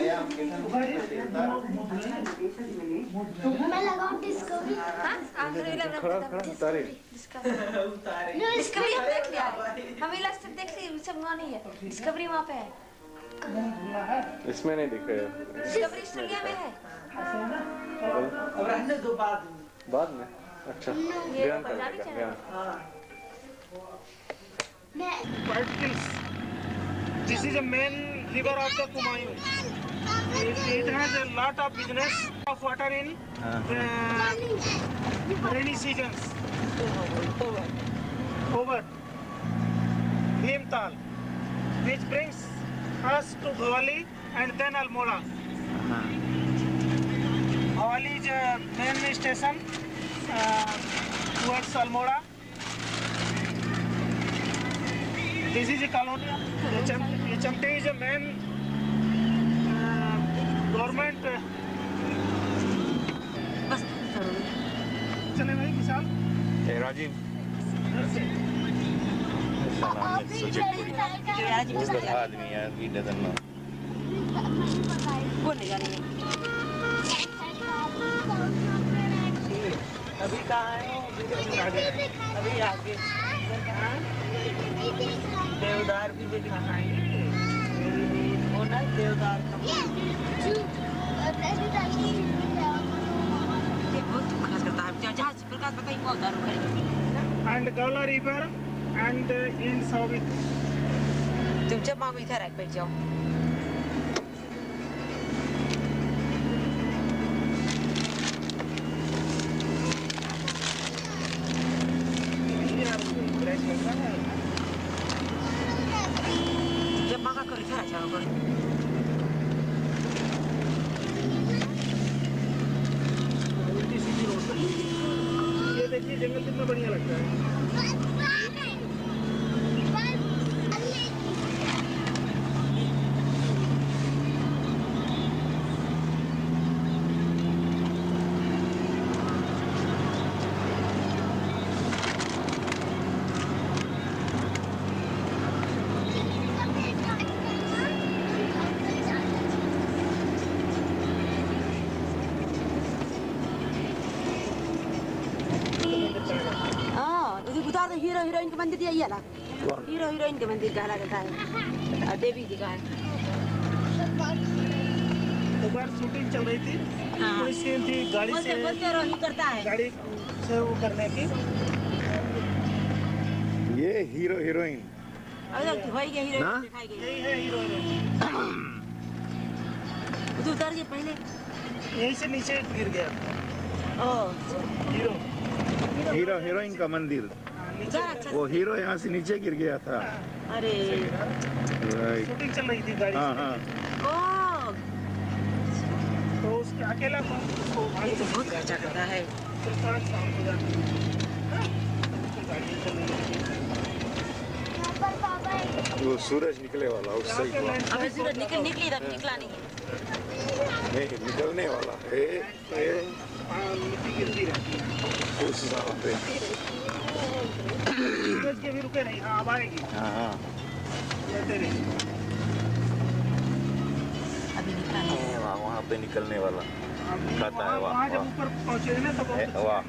लगाऊं डिस्कवरी हाँ आखिरी लग खड़ा उतारे डिस्कवरी हम देख लिया हमें लास्ट तक देख ली सब वहाँ नहीं है डिस्कवरी वहाँ पे है इसमें नहीं दिख रहा है डिस्कवरी ऑस्ट्रेलिया में है और रहने दो बाद में अच्छा ध्यान कर मैं This is a main river of the Kumaun. It has a lot of business of water in rainy seasons. Over Bhimtal, which brings us to Bhavali and then Almora. Bhavali is a main station towards Almora. This is a colony. Chamte is a main government. चले भाई विशाल. Hey Rajiv. Such a good आदमी यार. He doesn't know. कौन है जाने में? अभी कहाँ है? अभी आगे. देवदार भी देखना है. वो ना देवदार का. बहुत खास करता है. जहाँ से प्रकाश बताइए बहुत दारू है. And Gawla River and in Sauvit. तुम जब मांगो इधर आके बैठ जाओ. जब मांगा करो इधर आ जाओ. उल्टी सीधी रोड पर. ये देखिए जंगल कितना बढ़िया लगता है. हीरो हीरोइन का मंदिर यही है ना. हीरो हीरोइन के मंदिर कहा जाता है. और देवी जी का है. एक बार शूटिंग चल रही थी. कोई सीन थी गाड़ी से. बोलते रोही करता है. गाड़ी से वो करने की. ये हीरो हीरोइन. अरे भाई के हीरो दिखाई गई. यही है हीरो हीरोइन. उधर के पहले यहीं से नीचे गिर गया. ओह हीरो. हीरो हीरोइन का मंदिर. वो हीरो यहाँ से नीचे गिर गया था. अरे शूटिंग चल रही थी गाड़ी से. ओह तो उसके अकेला तो बहुत खर्चा करता है. वो सूरज निकले वाला उससे. अभी सूरज निकली तब निकला नहीं. नहीं निकलने वाला है. मिट्टी गिरती रहती है. उस जगह पे सूरज के भी रुके नहीं. हाँ अब आएगी. हाँ अभी निकला नहीं. वहाँ पे निकलने वाला खाता है. वहाँ जब ऊपर पहुँचे ना तब वाह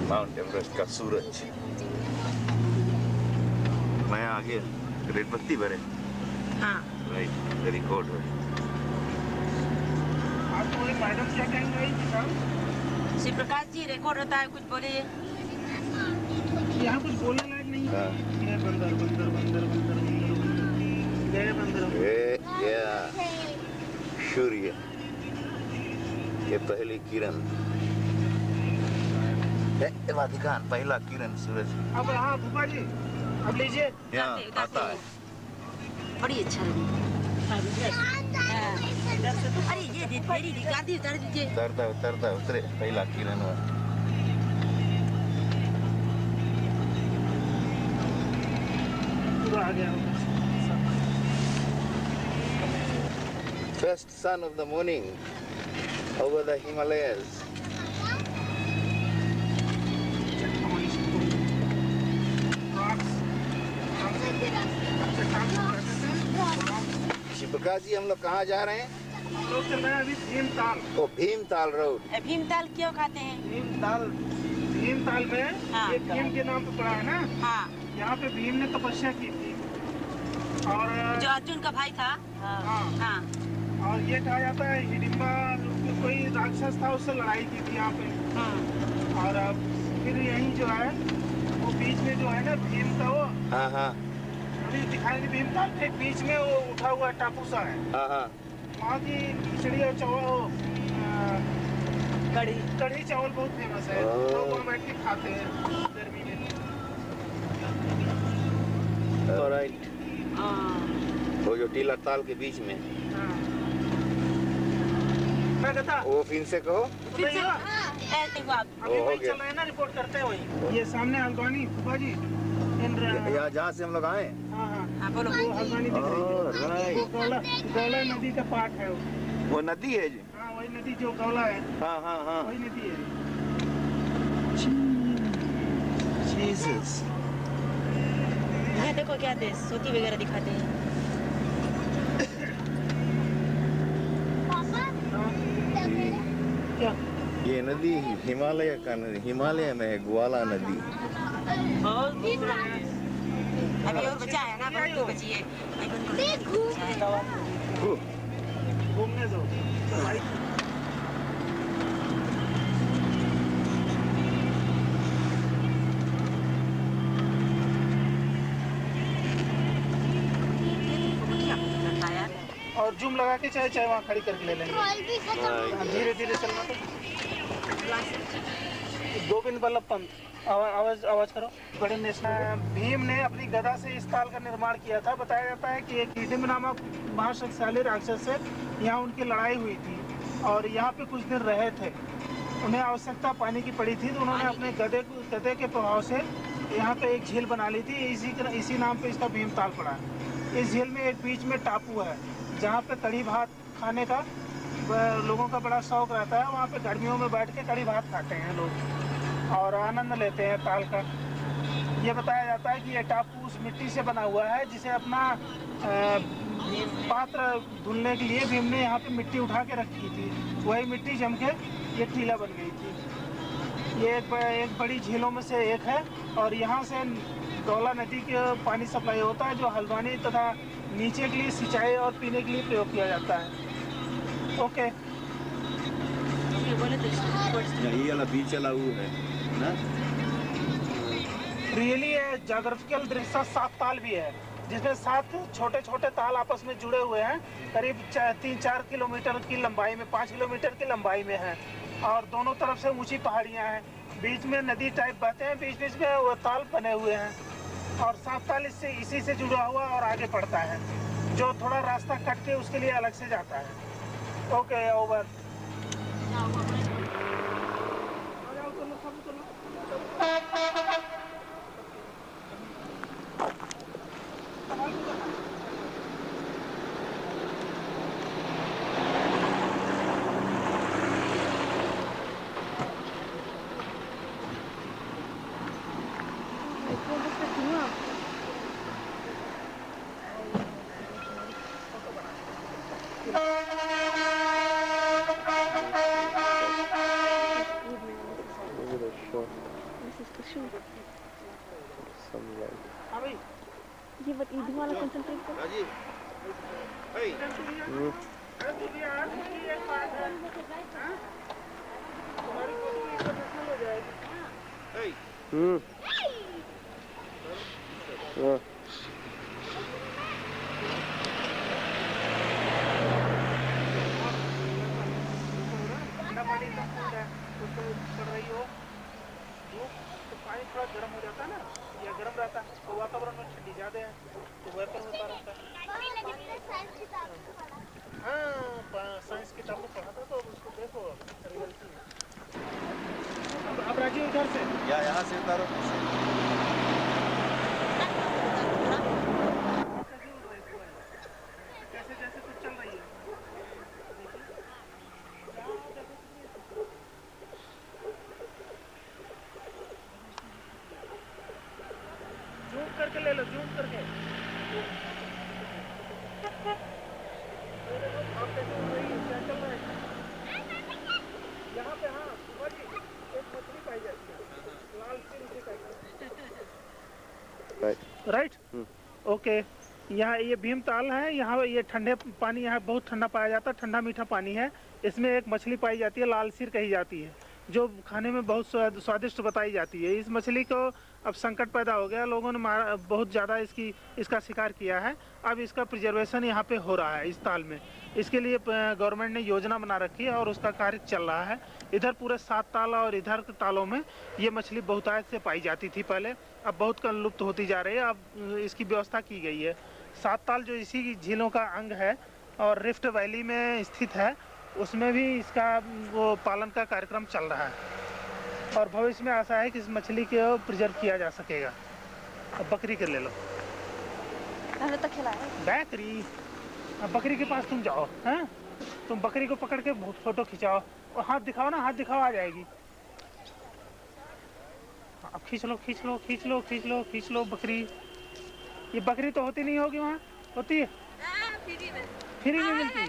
माउंट एवरेस्ट का सूरज. मैं आगे रेड बत्ती भरे. हाँ राइट वेरी गुड. आप तो मैडम क्या कहेंगे किसान? श्री प्रकाश जी रिकॉर्ड होता है. कुछ बोले. यहाँ कुछ बोलने लायक नहीं है. ये बंदर बंदर बंदर बंदर बंदर गए बंदर. ये सूर्य ये पहली किरण. वाटिकान पहला किरण सूरज. अब हाँ भूपा जी अब लीजिए. यहाँ आता है. बड़ी अच्छा लगी. अरे ये तेरी गाड़ी उतार दीजिए. उतरता उतरे पहला किरण. पूरा आ गया. First sun of the morning over the Himalayas. Shivprakash जी हम लोग कहाँ जा रहे हैं? लोग चल रहे हैं अभी भीमताल. ओ भीमताल रोड. भीमताल क्यों खाते हैं? भीमताल में ये भीम के नाम पे पड़ा है ना. हाँ. यहाँ पे भीम ने तपस्या की थी. और जो अर्जुन का भाई था. हाँ. और ये कहा जाता है हिडिंबा कोई राक्षस था उससे लड़ाई की थी यहाँ पे. और अब फिर यही जो है वो बीच में जो है ना भीम था वो. हाँ. अभी दिखाएंगे भीमताल के बीच में वो उठा हुआ टापू सा है। हाँ हाँ। वहाँ की खिचड़ी और चावल कढ़ी चावल बहुत फेमस है। लोग वहाँ बैठ के खाते हैं गर्मी में। ऑलराइट। वो जो टीला ताल के बीच में। मैं कहता वो फिर से कहो। अभी वही चल रहा है ना, रिपोर्ट करते हैं वही। ये सामने हल्द्वानी फूफा जी यहाँ जहाँ से हम लोग आए। हाँ हाँ बोलो। वो हल्द्वानी दिख रही है। वो गौला नदी का पार्ट है वो नदी है जी। हाँ वही नदी जो गौला है। हाँ हाँ हाँ वही नदी है। जीसस। यहाँ देखो क्या दे सोती वगैरह दिखाते हैं। क्या? ये नदी हिमालय का नदी, हिमालय में है ग्वाला नदी। अभी और बचा है ना, बहुत बची है। घूमने दो। और जूम लगा के चाहे वहाँ खड़ी करके ले लेंगे। धीरे धीरे चलना। तो गोविंद बल्लभ पंत आवाज करो। बड़े नेशनल भीम ने अपनी गदा से इस ताल का निर्माण किया था। बताया जाता है कि एक हिडिंब नामक महाशक्तिशाली राक्षस से यहाँ उनकी लड़ाई हुई थी और यहाँ पे कुछ दिन रहे थे। उन्हें आवश्यकता पानी की पड़ी थी तो उन्होंने अपने गदे के प्रभाव से यहाँ पे एक झील बना ली थी। इसी नाम पे इसका भीमताल पड़ा। इस झील में एक बीच में टापू है जहाँ पे कड़ी भात खाने का लोगों का बड़ा शौक रहता है। वहाँ पे गर्मियों में बैठ के कड़ी भात खाते हैं लोग और आनंद लेते हैं ताल का। ये बताया जाता है कि ये टापू उस मिट्टी से बना हुआ है जिसे अपना पात्र धुलने के लिए भीम ने यहाँ पे मिट्टी उठा के रखी थी। वही मिट्टी जम के ये टीला बन गई थी। ये एक बड़ी झीलों में से एक है और यहाँ से गौला नदी के पानी सप्लाई होता है जो हल्द्वानी तथा नीचे के लिए सिंचाई और पीने के लिए प्रयोग किया जाता है। ओके। ये वाला बीच चला हुआ है ना। रियली ज्योग्राफिकल दृष्टि 7 ताल भी है जिसमें 7 छोटे छोटे ताल आपस में जुड़े हुए हैं। करीब 3-4 किलोमीटर की लंबाई में, 5 किलोमीटर की लंबाई में है और दोनों तरफ से ऊंची पहाड़ियां हैं। बीच में नदी टाइप बहते हैं, बीच बीच में वो ताल बने हुए हैं और 7 ताल इसी से जुड़ा हुआ और आगे पड़ता है। जो थोड़ा रास्ता कट के उसके लिए अलग से जाता है। Okay over. ये वाला कंसंट्रेट कर। राजीव, पानी थोड़ा गर्म हो जाता है ना, या गर्म रहता है तो वातावरण में ठंडी ज्यादा है तो वेपर होता रहता है। हाँ साइंस किताब में पढ़ा था तो उसको देखो रियलिटी में। अब राजीव इधर से या यहाँ से उतारो। जैसे जैसे कुछ चल रही है जूम करके ले लो, जूम करके। यहाँ पे हाँ एक मछली पाई जाती है, लाल सिर उसी टाइप। Right okay. यहाँ ये भीमताल है। यहाँ ये ठंडे पानी, यहाँ बहुत ठंडा पाया जाता है, ठंडा मीठा पानी है। इसमें एक मछली पाई जाती है, लाल सिर कही जाती है। जो खाने में बहुत स्वादिष्ट बताई जाती है। इस मछली को अब संकट पैदा हो गया, लोगों ने बहुत ज़्यादा इसका शिकार किया है। अब इसका प्रिजर्वेशन यहाँ पे हो रहा है इस ताल में। इसके लिए गवर्नमेंट ने योजना बना रखी है और उसका कार्य चल रहा है। इधर पूरे 7 ताल और इधर तालों में ये मछली बहुतायत से पाई जाती थी पहले, अब बहुत कम लुप्त होती जा रही है। अब इसकी व्यवस्था की गई है। 7 ताल जो इसी झीलों का अंग है और रिफ्ट वैली में स्थित है, उसमें भी इसका वो पालन का कार्यक्रम चल रहा है और भविष्य में आशा है कि इस मछली को प्रिजर्व किया जा सकेगा। अब बकरी के ले लो। बकरी, अब बकरी के पास तुम जाओ, हैं? तुम बकरी को पकड़ के फोटो खिंचाओ और हाथ दिखाओ ना, हाथ दिखाओ, आ जाएगी। अब खींच लो खींच लो खींच लो खींच लो खींच लो बकरी। ये बकरी तो होती नहीं होगी वहाँ, होती है? फ्री में मिलती है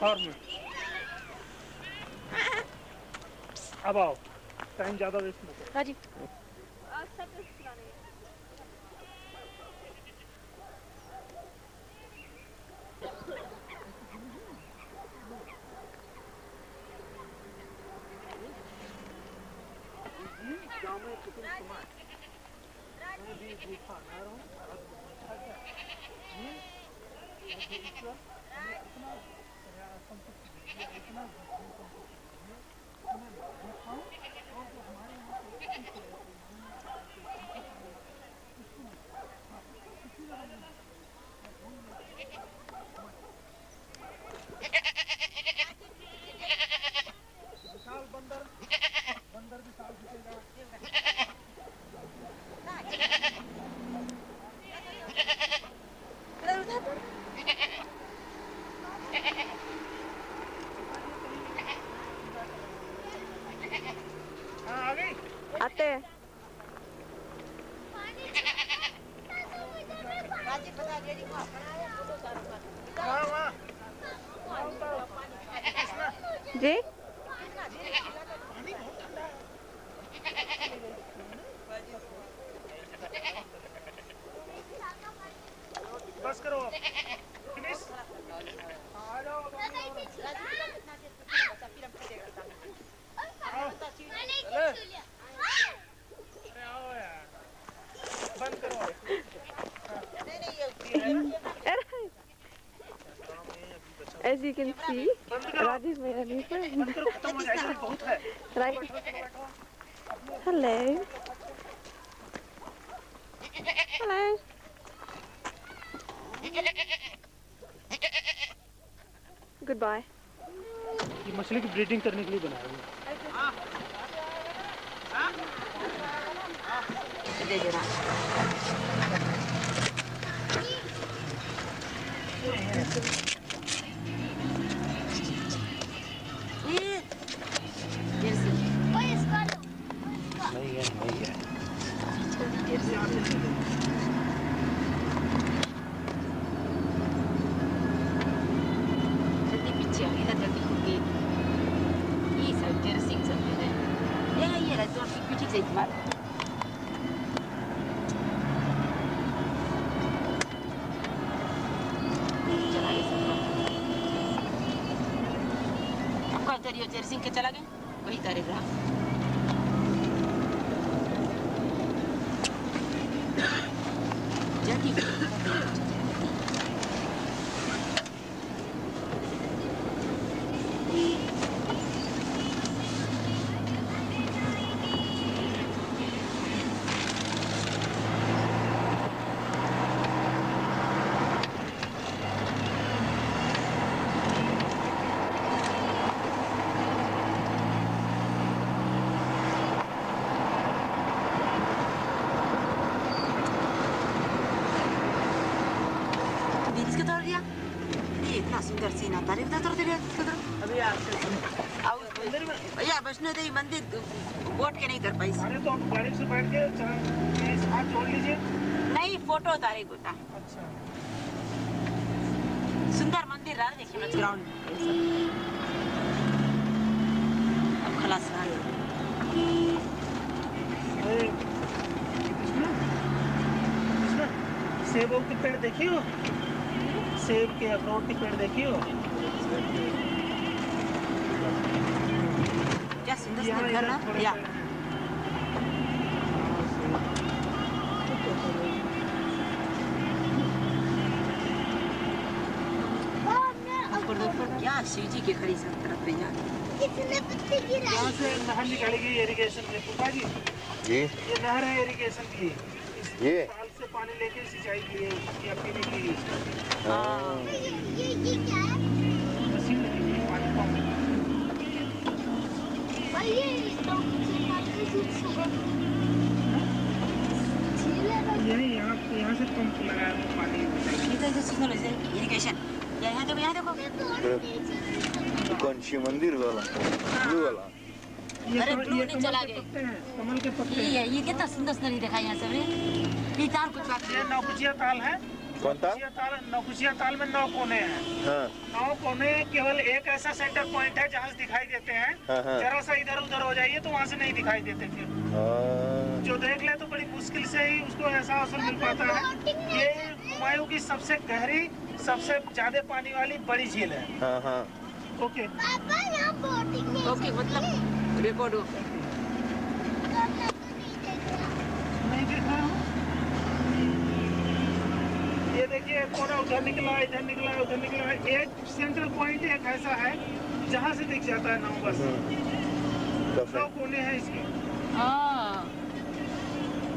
फार्म में। अब आओ, टाइम ज़्यादा वेस्ट मत करो। राजीव आते हैं। जी बस करो, फिनिश। आ जाओ, बंद करो। As you can see, Rajesh made a new friend. Right? Hello. Hello. Goodbye. ये मछली की ब्रीडिंग करने के लिए बनाया हुआ है। जर्सिंग के चला गए वही तारीख रहा। सुंदर सी ना तारीफ वैष्णो देवी मंदिर बोट के नहीं कर पाई। अरे तो गाड़ी से बैठ के हाथ जोड़ लीजिए। नहीं फोटो तारीख होता। अच्छा सुंदर मंदिर रहा देखिए ग्राउंड अब खलास रहा। सेब के पेड़ देखियो, सेब के अखरोट के पेड़ देखियो। 10 घर ना या क्या शिव जी के खड़ी सब तरफ पे जा कितने पत्ते गिरा यहाँ से नहर निकाली गई इरिगेशन में फूफा जी जी ये नहर है इरिगेशन की ये ताल से पानी लेके सिंचाई के लिए या पीने के लिए ये क्या है मशीन लगी हुई है पानी पंप और ये यही यहाँ से पंप लगाया है पानी इधर से सिग्नल है इरिगेशन यहाँ देखो कौन सी मंदिर वाला ब्लू वाला अरे ब्लू नहीं चला गए कमल के पत्ते ये कितना सुंदर सुंदर दिखा यहाँ सब रे ये ताल कुछ बात ये नौकुचिया ताल है कौन ताल नौकुचिया ताल में 9 कोने हैं हाँ 9 कोने केवल एक ऐसा सेंटर पॉइंट है जहाँ से दिखाई देते हैं हाँ। जरा सा इधर उधर हो जाइए तो वहाँ से नहीं दिखाई देते फिर जो देख ले तो बड़ी मुश्किल से ही उसको ऐसा अवसर मिल पाता है ये हुमायूं की सबसे गहरी सबसे ज्यादा पानी वाली बड़ी झील है हाँ ओके पापा यहाँ बोटिंग में ओके मतलब रिकॉर्ड हो नहीं देखा ये देखिए कोना उधर निकला इधर निकला उधर निकला एक सेंट्रल पॉइंट एक ऐसा है जहाँ से दिख जाता है नाव बस 9 कोने हैं इसके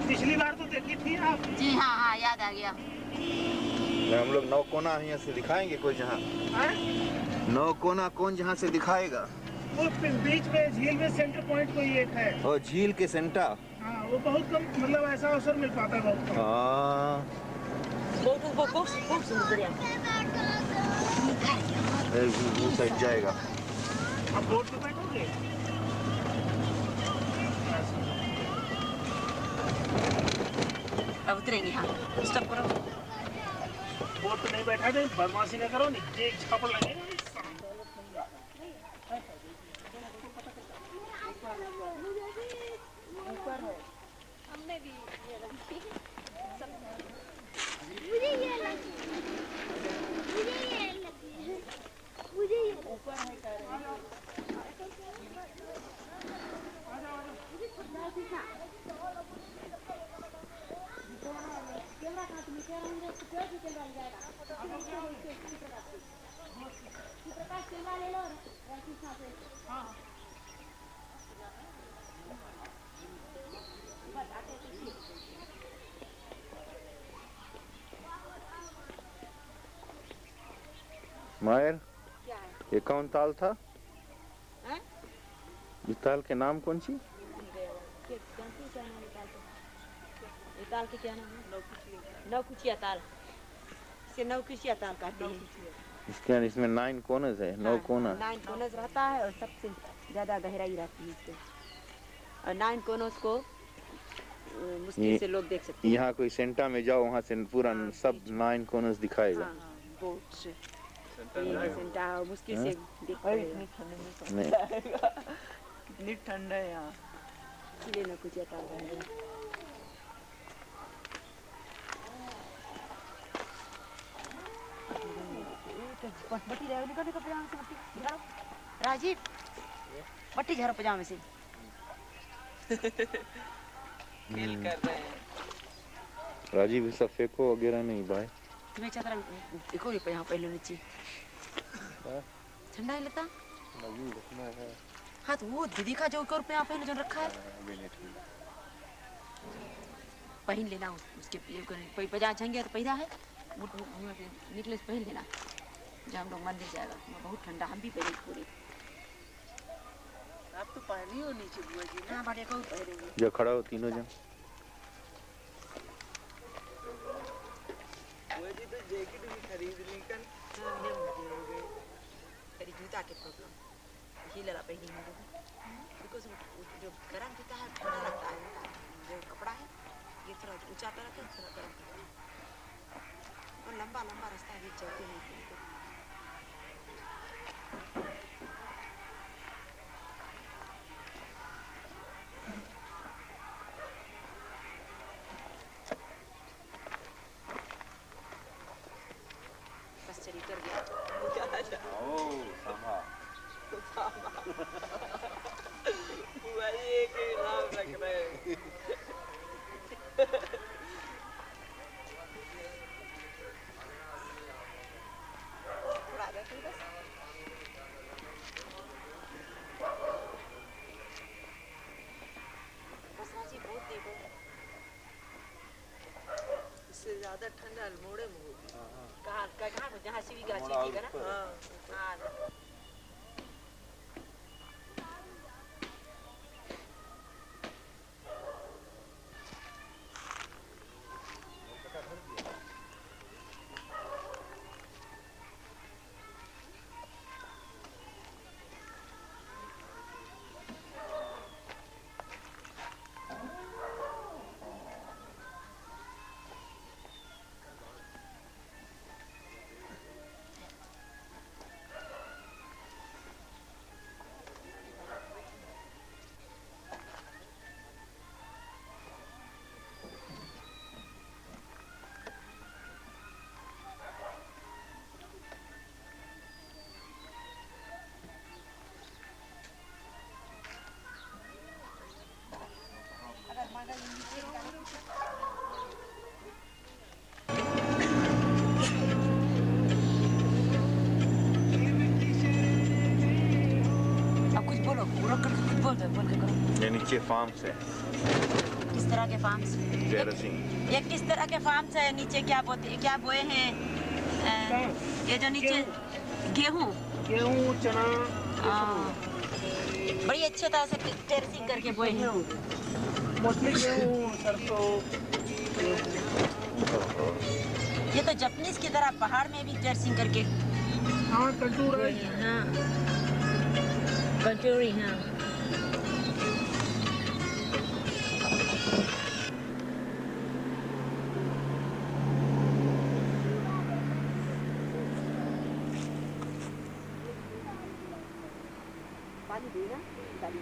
पिछली बार तो देखी थी आप जी हाँ याद आ गया हम लोग 9 कोना यहाँ से दिखाएंगे कोई जहाँ 9 कोना कौन जहाँ से दिखाएगा वो बीच में झील में सेंटर पॉइंट कोई एक है और झील के सेंटर हाँ वो बहुत कम मतलब ऐसा अवसर मिल पाता है बहुत कम हाँ बहुत सुंदर वो साइड जाएगा आप बोट पे बैठोगे अब उतरेंगे हाँ स्टॉप करो बोट पे नहीं बैठा दे बदमाशी न करो नहीं एक छापड़ लगेगा हमने भी ये रखी मुझे ये लगी है मुझे ये ऊपर है कर कैमरा कहाँ तुम क्या रहेंगे तो क्या भी कैमरा ले जाएगा प्रकाश कैमरा ले लो राखी साथ हाँ मायर ये कौन ताल था इस ताल के नाम कौन सी ताल के क्या नाम है नौकुचिया ताल इसे नौकुचिया ताल कहते हैं इसके इसमें 9 कोनस है 9 कोना 9 कोनस रहता है और सबसे ज्यादा गहराई रहती है इसके और 9 कोनस को मुश्किल से लोग देख सकते हैं यहाँ कोई सेंटा में जाओ वहाँ से पूरा सब 9 कोनस दिखाएगा बोट से सेंटा मुश्किल से दिख नहीं कितनी ठंड है यहाँ इसलिए नौकुचिया ताल कहते हैं बट्टी रहे निकल निकल पजामे से बट्टी झाड़ो राजीव बट्टी झाड़ो पजामे से खेल कर रहे हैं राजीव सब फेंको वगैरह नहीं भाई तुम्हें चादर देखो ये यहाँ पहले नीचे ठंडा है लगता हाँ तो वो दीदी का जो ऊपर पे यहाँ पहले जो रखा है पहन लेना उसके पजामा छंगे तो पहना है निकले से पहन लेना जब हम लोग मंदिर जाएगा बहुत ठंडा हम भी पहने पूरी आप तो पहनी हो नीचे बुआ जी हाँ बाटे को पहनेंगे जो खड़ा हो तीनों जन बुआ जी तो जैकेट भी खरीद ली कल तेरी जूता के प्रॉब्लम ही लड़ा पहनी है बिकॉज जो गर्म जूता है ठंडा लगता है जो कपड़ा है ये थोड़ा ऊंचा पे रखे थोड़ा गर्म करता है और लंबा लंबा रास्ता भी चलते हैं बस चली कर गया ओ सामा ज्यादा ठंडा मोड़े में होगी। कहाँ जहाँ सीवी गाछी थी ना। हाँ ये नीचे फार्म्स है। किस तरह के फार्म्स? टेरेसिंग। ये किस तरह के फार्म्स है? नीचे क्या बोए हैं? ये जो नीचे गेहूँ चना बड़ी अच्छे तरह से टेरेसिंग करके बोए हैं। मोस्टली गेहूँ सरसों। ये तो जापानीज की तरह पहाड़ में भी टेरेसिंग करके। हाँ कंटूरी। हाँ कंटूरी हाँ। पानी देगा गाड़ी।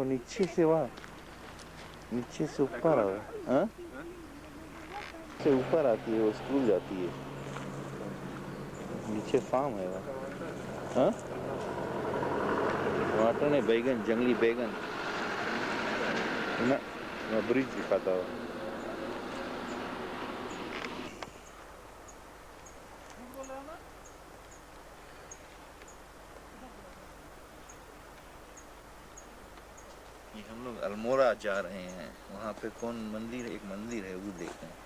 नीचे से वहाँ नीचे से ऊपर आओ। हाँ से ऊपर आती है वो स्कूल जाती है। नीचे फार्म है वहाँ। हाँ टमाटर ने बैगन जंगली बैगन ना मैं ब्रिज दिखाता हूँ। हम लोग अल्मोड़ा जा रहे हैं। वहाँ पे कौन मंदिर है? एक मंदिर है वो देखते हैं।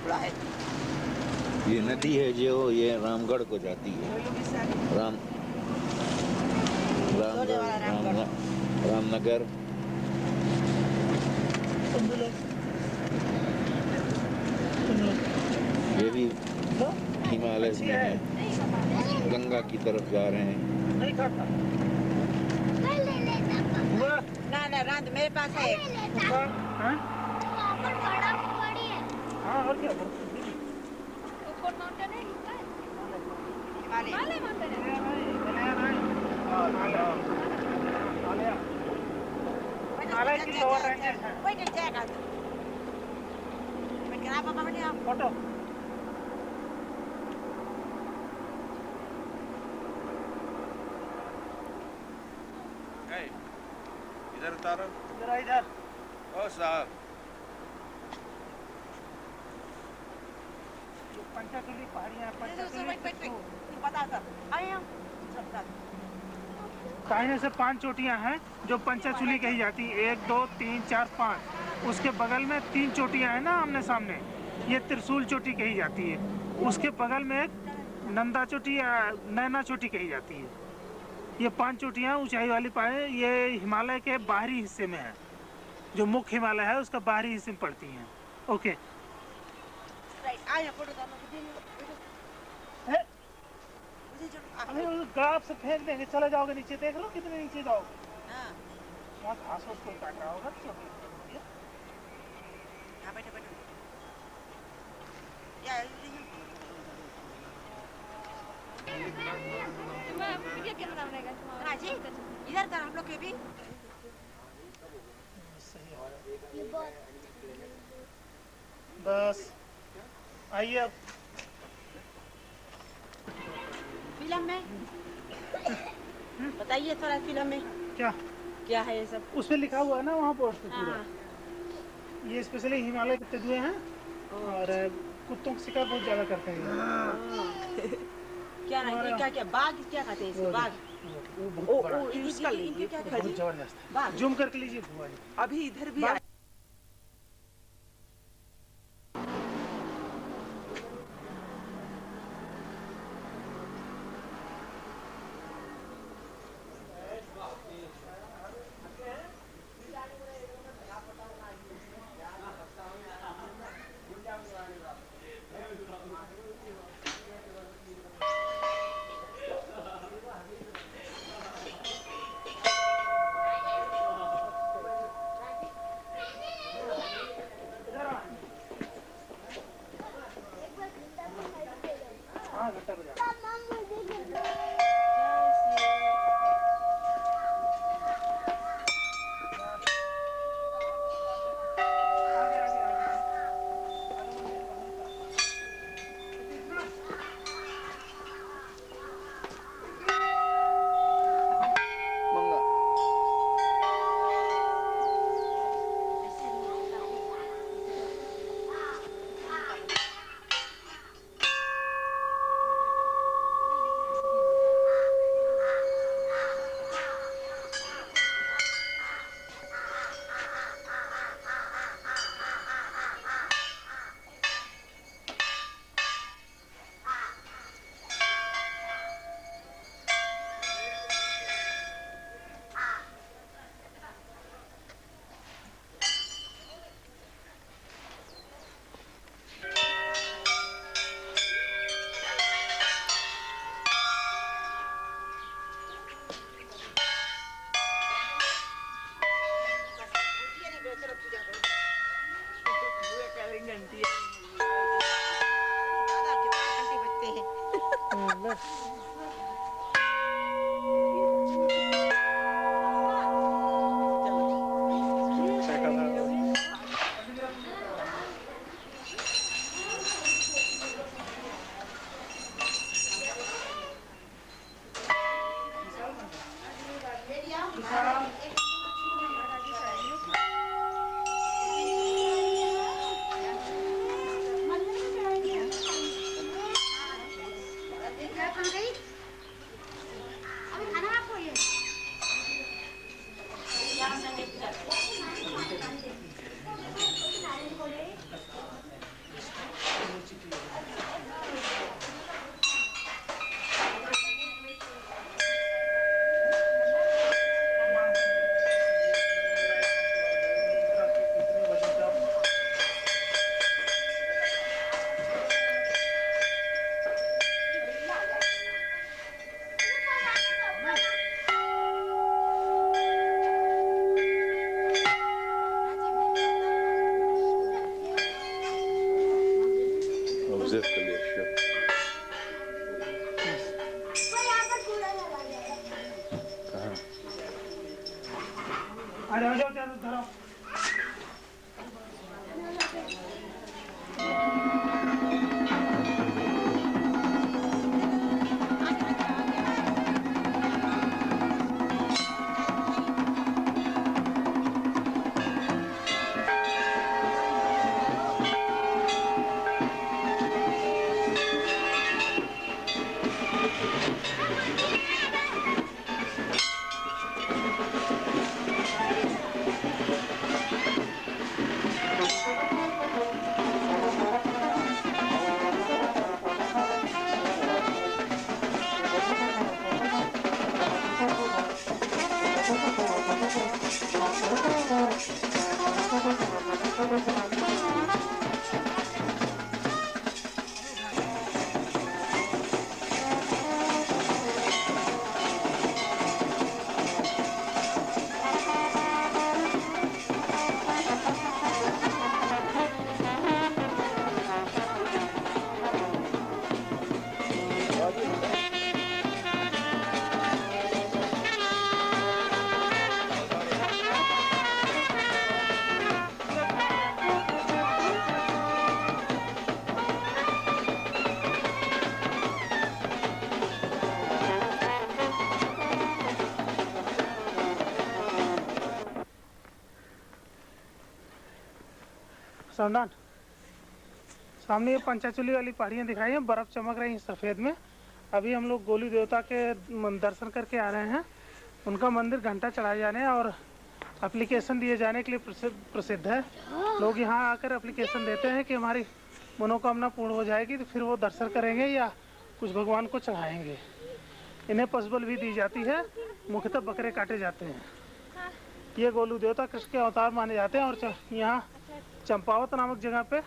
बड़ा है। ये नदी है जो ये रामगढ़ को जाती है। रामनगर। ये भी हिमालय में है, गंगा की तरफ जा रहे हैं। ना रात मेरे पास है। हाँ और क्या हिमालय माउंटेन है। हिमालय की लोअर रेंजेस हैं। फोटो इधर उतारो। इधर ओ साहब पंचकुली पहाड़ियाँ दाहिने से 5 चोटियाँ हैं जो पंचकुली कही जाती है। 1 2 3 4 5। उसके बगल में 3 चोटियाँ हैं ना आमने सामने, ये त्रिशूल चोटी कही जाती है। उसके बगल में एक नंदा चोटी या नैना चोटी कही जाती है। ये 5 चोटियाँ ऊंचाई वाली पहाड़ें ये हिमालय के बाहरी हिस्से में है, जो मुख्य हिमालय है उसका बाहरी हिस्से में पड़ती हैं। ओके गाप से फेंक देंगे, चले जाओगे नीचे, देख लो कितने नीचे जाओगे। वहाँ घास उसको काट रहा होगा। इधर कर हम लोग के भी। बस आइए अब फिल्म में बताइए थोड़ा, फिल्म में क्या है ये सब? उस पे लिखा हुआ है ना वहाँ पोस्ट पे पूरा। ये स्पेशली हिमालय के तेंदुए हैं और कुत्तों की शिकार बहुत ज्यादा करते हैं। क्या क्या बाघ क्या खाते हैं इसको? बाघ इसका लीजिए, क्या बहुत जबरदस्त है। जूम करके लीजिए बुआ जी। अभी इधर भी गई Just clear, sure. आ जाओ धरो। सावधान। सामने ये पंचाचूली वाली पहाड़ियाँ दिखाई हैं, बर्फ चमक रही है सफ़ेद में। अभी हम लोग गोली देवता के दर्शन करके आ रहे हैं। उनका मंदिर घंटा चढ़ाए जाने और एप्लीकेशन दिए जाने के लिए प्रसिद्ध है। लोग यहाँ आकर एप्लीकेशन देते हैं कि हमारी मनोकामना पूर्ण हो जाएगी, तो फिर वो दर्शन करेंगे या कुछ भगवान को चढ़ाएंगे। इन्हें पशबल भी दी जाती है। मुख्यतः बकरे काटे जाते हैं। ये गोलू देवता कृष्ण के अवतार माने जाते हैं और यहाँ चंपावत नामक जगह पे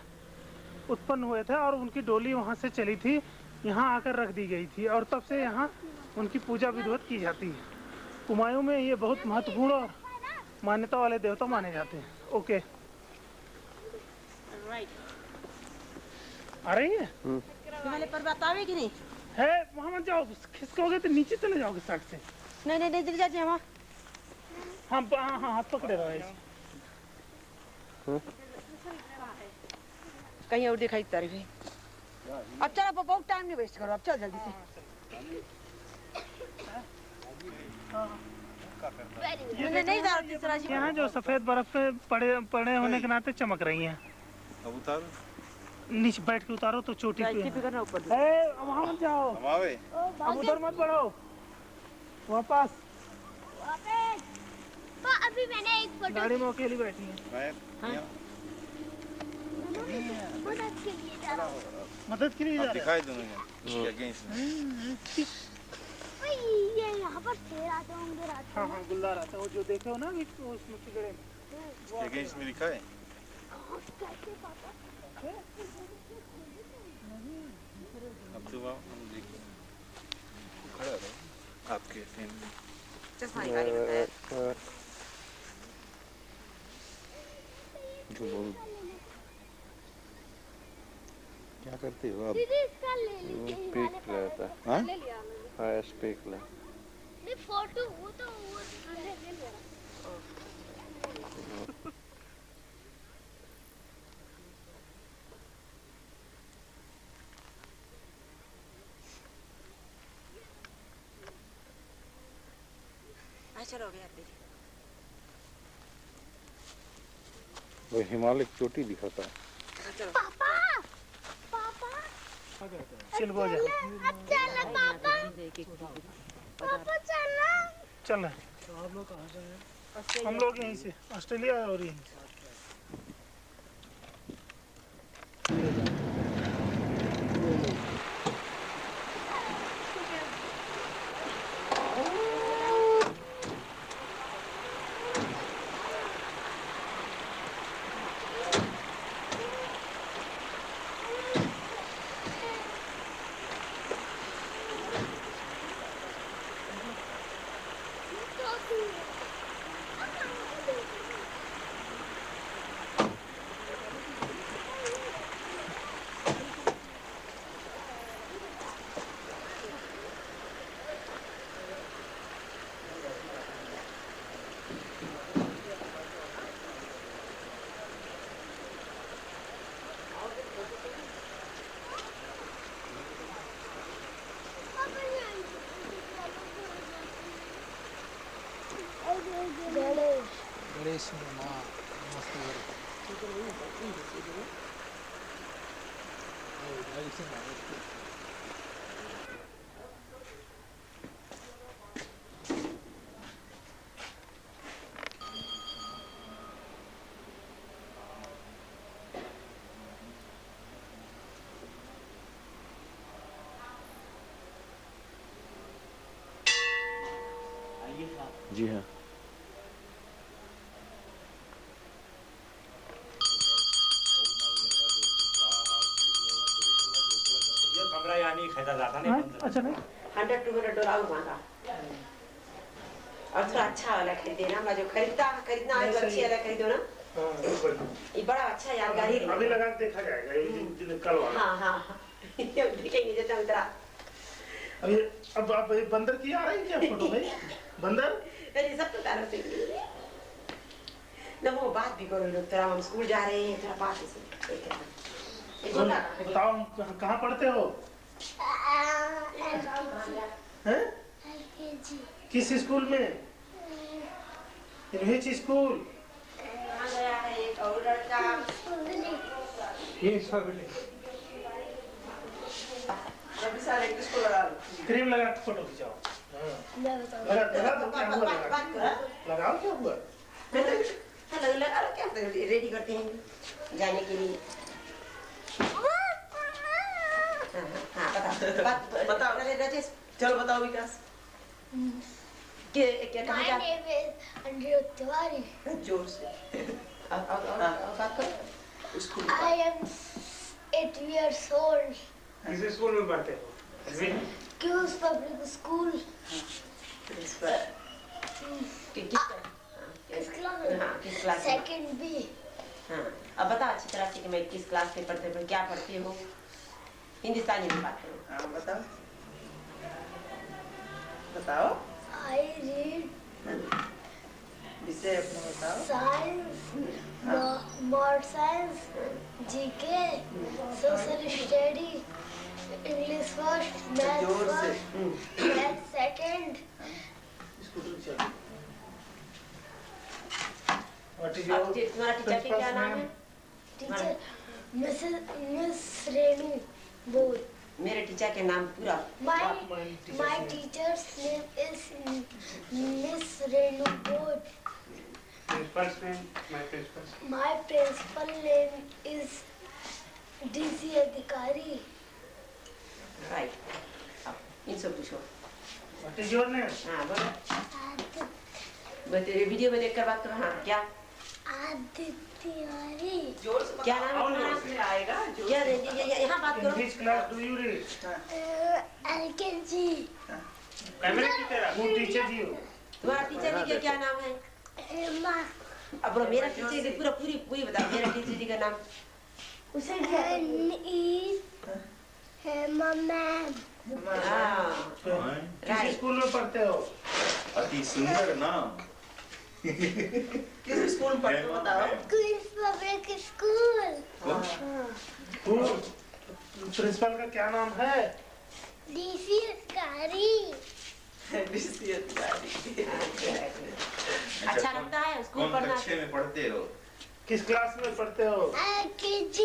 उत्पन्न हुए थे और उनकी डोली वहाँ से चली थी, यहाँ आकर रख दी गई थी और तब से यहाँ उनकी पूजा विधिवत की जाती है। कुमायूं में ये बहुत महत्वपूर्ण और मान्यता वाले देवता माने जाते हैं। ओके, आ रही है? पर्वत आवेगी नहीं है वहाँ मत जाओ, खिसकोगे तो नीचे चले जाओगे सड़क से। नहीं नहीं नहीं जाते वहाँ। हाँ हाँ हाँ, हाथ पकड़े रहो। कहीं और दिखाई तारीफ है। अब चलो, बहुत टाइम नहीं वेस्ट करो, अब चल जल्दी से। नहीं जा रही। यहाँ जो सफेद बर्फ पे पड़े होने के नाते चमक रही हैं। अब उतारो, नीचे बैठ के उतारो तो चोटी पे ऊपर। वहाँ मत जाओ, अब उधर मत बढ़ो, वापस। अभी मैंने एक फोटो गाड़ी में अकेली बैठी है। मदद के लिए जा रहा हूँ। दिखाई दूंगा ये यहाँ पर शेर आते होंगे रात को। हाँ गुल्लार आता है, वो जो देखे हो ना अभी उसमें पिघड़े में। अगेंस्ट में लिखा है। कैसे पापा? अब तो हम देखो खड़ा रहो आपके फैमिली। चश्मा निकाली बताया। क्या करते हो आप? दीदी इसका ले लीजिए। स्पीक लेता है। हाँ? हाँ स्पीक ले। नहीं फोटो वो तो वो ले लिया। चलो गया दीदी। वो हिमालय की चोटी दिखाता है। पापा पापा चल गो जा। अब चल पापा। पापा चलना। चल रहे। तो आप लोग कहाँ से हैं? हम लोग यहीं से, ऑस्ट्रेलिया और यहीं से। सुनो मस्त जी हाँ। ये कमरा यहाँ नहीं खरीदा जाता नहीं। अच्छा नहीं 100-200 डॉलर मांगा और थोड़ा अच्छा वाला खरीदे ना, जो खरीदना है तो अच्छी वाला खरीदो ना। ये बड़ा अच्छा यादगार है। अभी लगा के देखा जाएगा ये कल वाला। हाँ देखेंगे जब उतरा। अभी अब बंदर की आ रही है क्या फोटो भाई? बंदर अरे सब तो तारा से ना वो बात भी करो लोग, थोड़ा हम स्कूल जा रहे हैं, थोड़ा बात से बताओ कहाँ पढ़ते हो? हैं? किस स्कूल में? इन which स्कूल? ये क्रीम लगा के फोटो खिंचाओ। लगाओ क्या हुआ? लगा लो क्या रेडी करते हैं जाने के लिए। बताओ राजेश, चलो बताओ विकास। क्या My name is Anirudh Tiwari. जोर से बात करो। I am 8 years old. किस स्कूल में पढ़ते हो? Q's Public School. किस क्लास? Second B. हाँ, अब बता अच्छी तरह से कि मैं किस क्लास में पढ़ते हो, क्या पढ़ती हो? हिंदुस्तानी में बात करो। हाँ बताओ। बताओ। I read विषय अपना बताओ। science, more science, GK, social study, English first, math first, math second. तुम्हारा टीचर के क्या नाम है? टीचर मिस रेणु बोध। मेरे टीचर के नाम पूरा। My teacher's name is Miss Renu Bodh. Principal's name, my principal's. My principal name is DC Adhikari. Right. इनसे पूछो। What is your name? हाँ बोलो। बता वीडियो में देखकर बात करो। हाँ क्या? आदित्य तिवारी। क्या नाम है तुम्हारा? आएगा। क्या यहाँ बात करो। Which class do you read? LKG. कैमरे की तरह। Who teaches you? तुम्हारा टीचर जी का क्या नाम है? हेमा। अब मेरा टीचर जी पूरी बताओ। मेरा टीचर जी का नाम? उसे हेमा मैम। किस स्कूल में पढ़ते हो? अति सुंदर नाम। किस स्कूल में पढ़ते हो बताओ? Queen's public school. प्रिंसिपल का क्या नाम है? डीसी अधिकारी। डीसी अधिकारी। अच्छा लगता है स्कूल पढ़ना? कौन कक्षा में पढ़ते हो? किस क्लास में पढ़ते हो? LKG।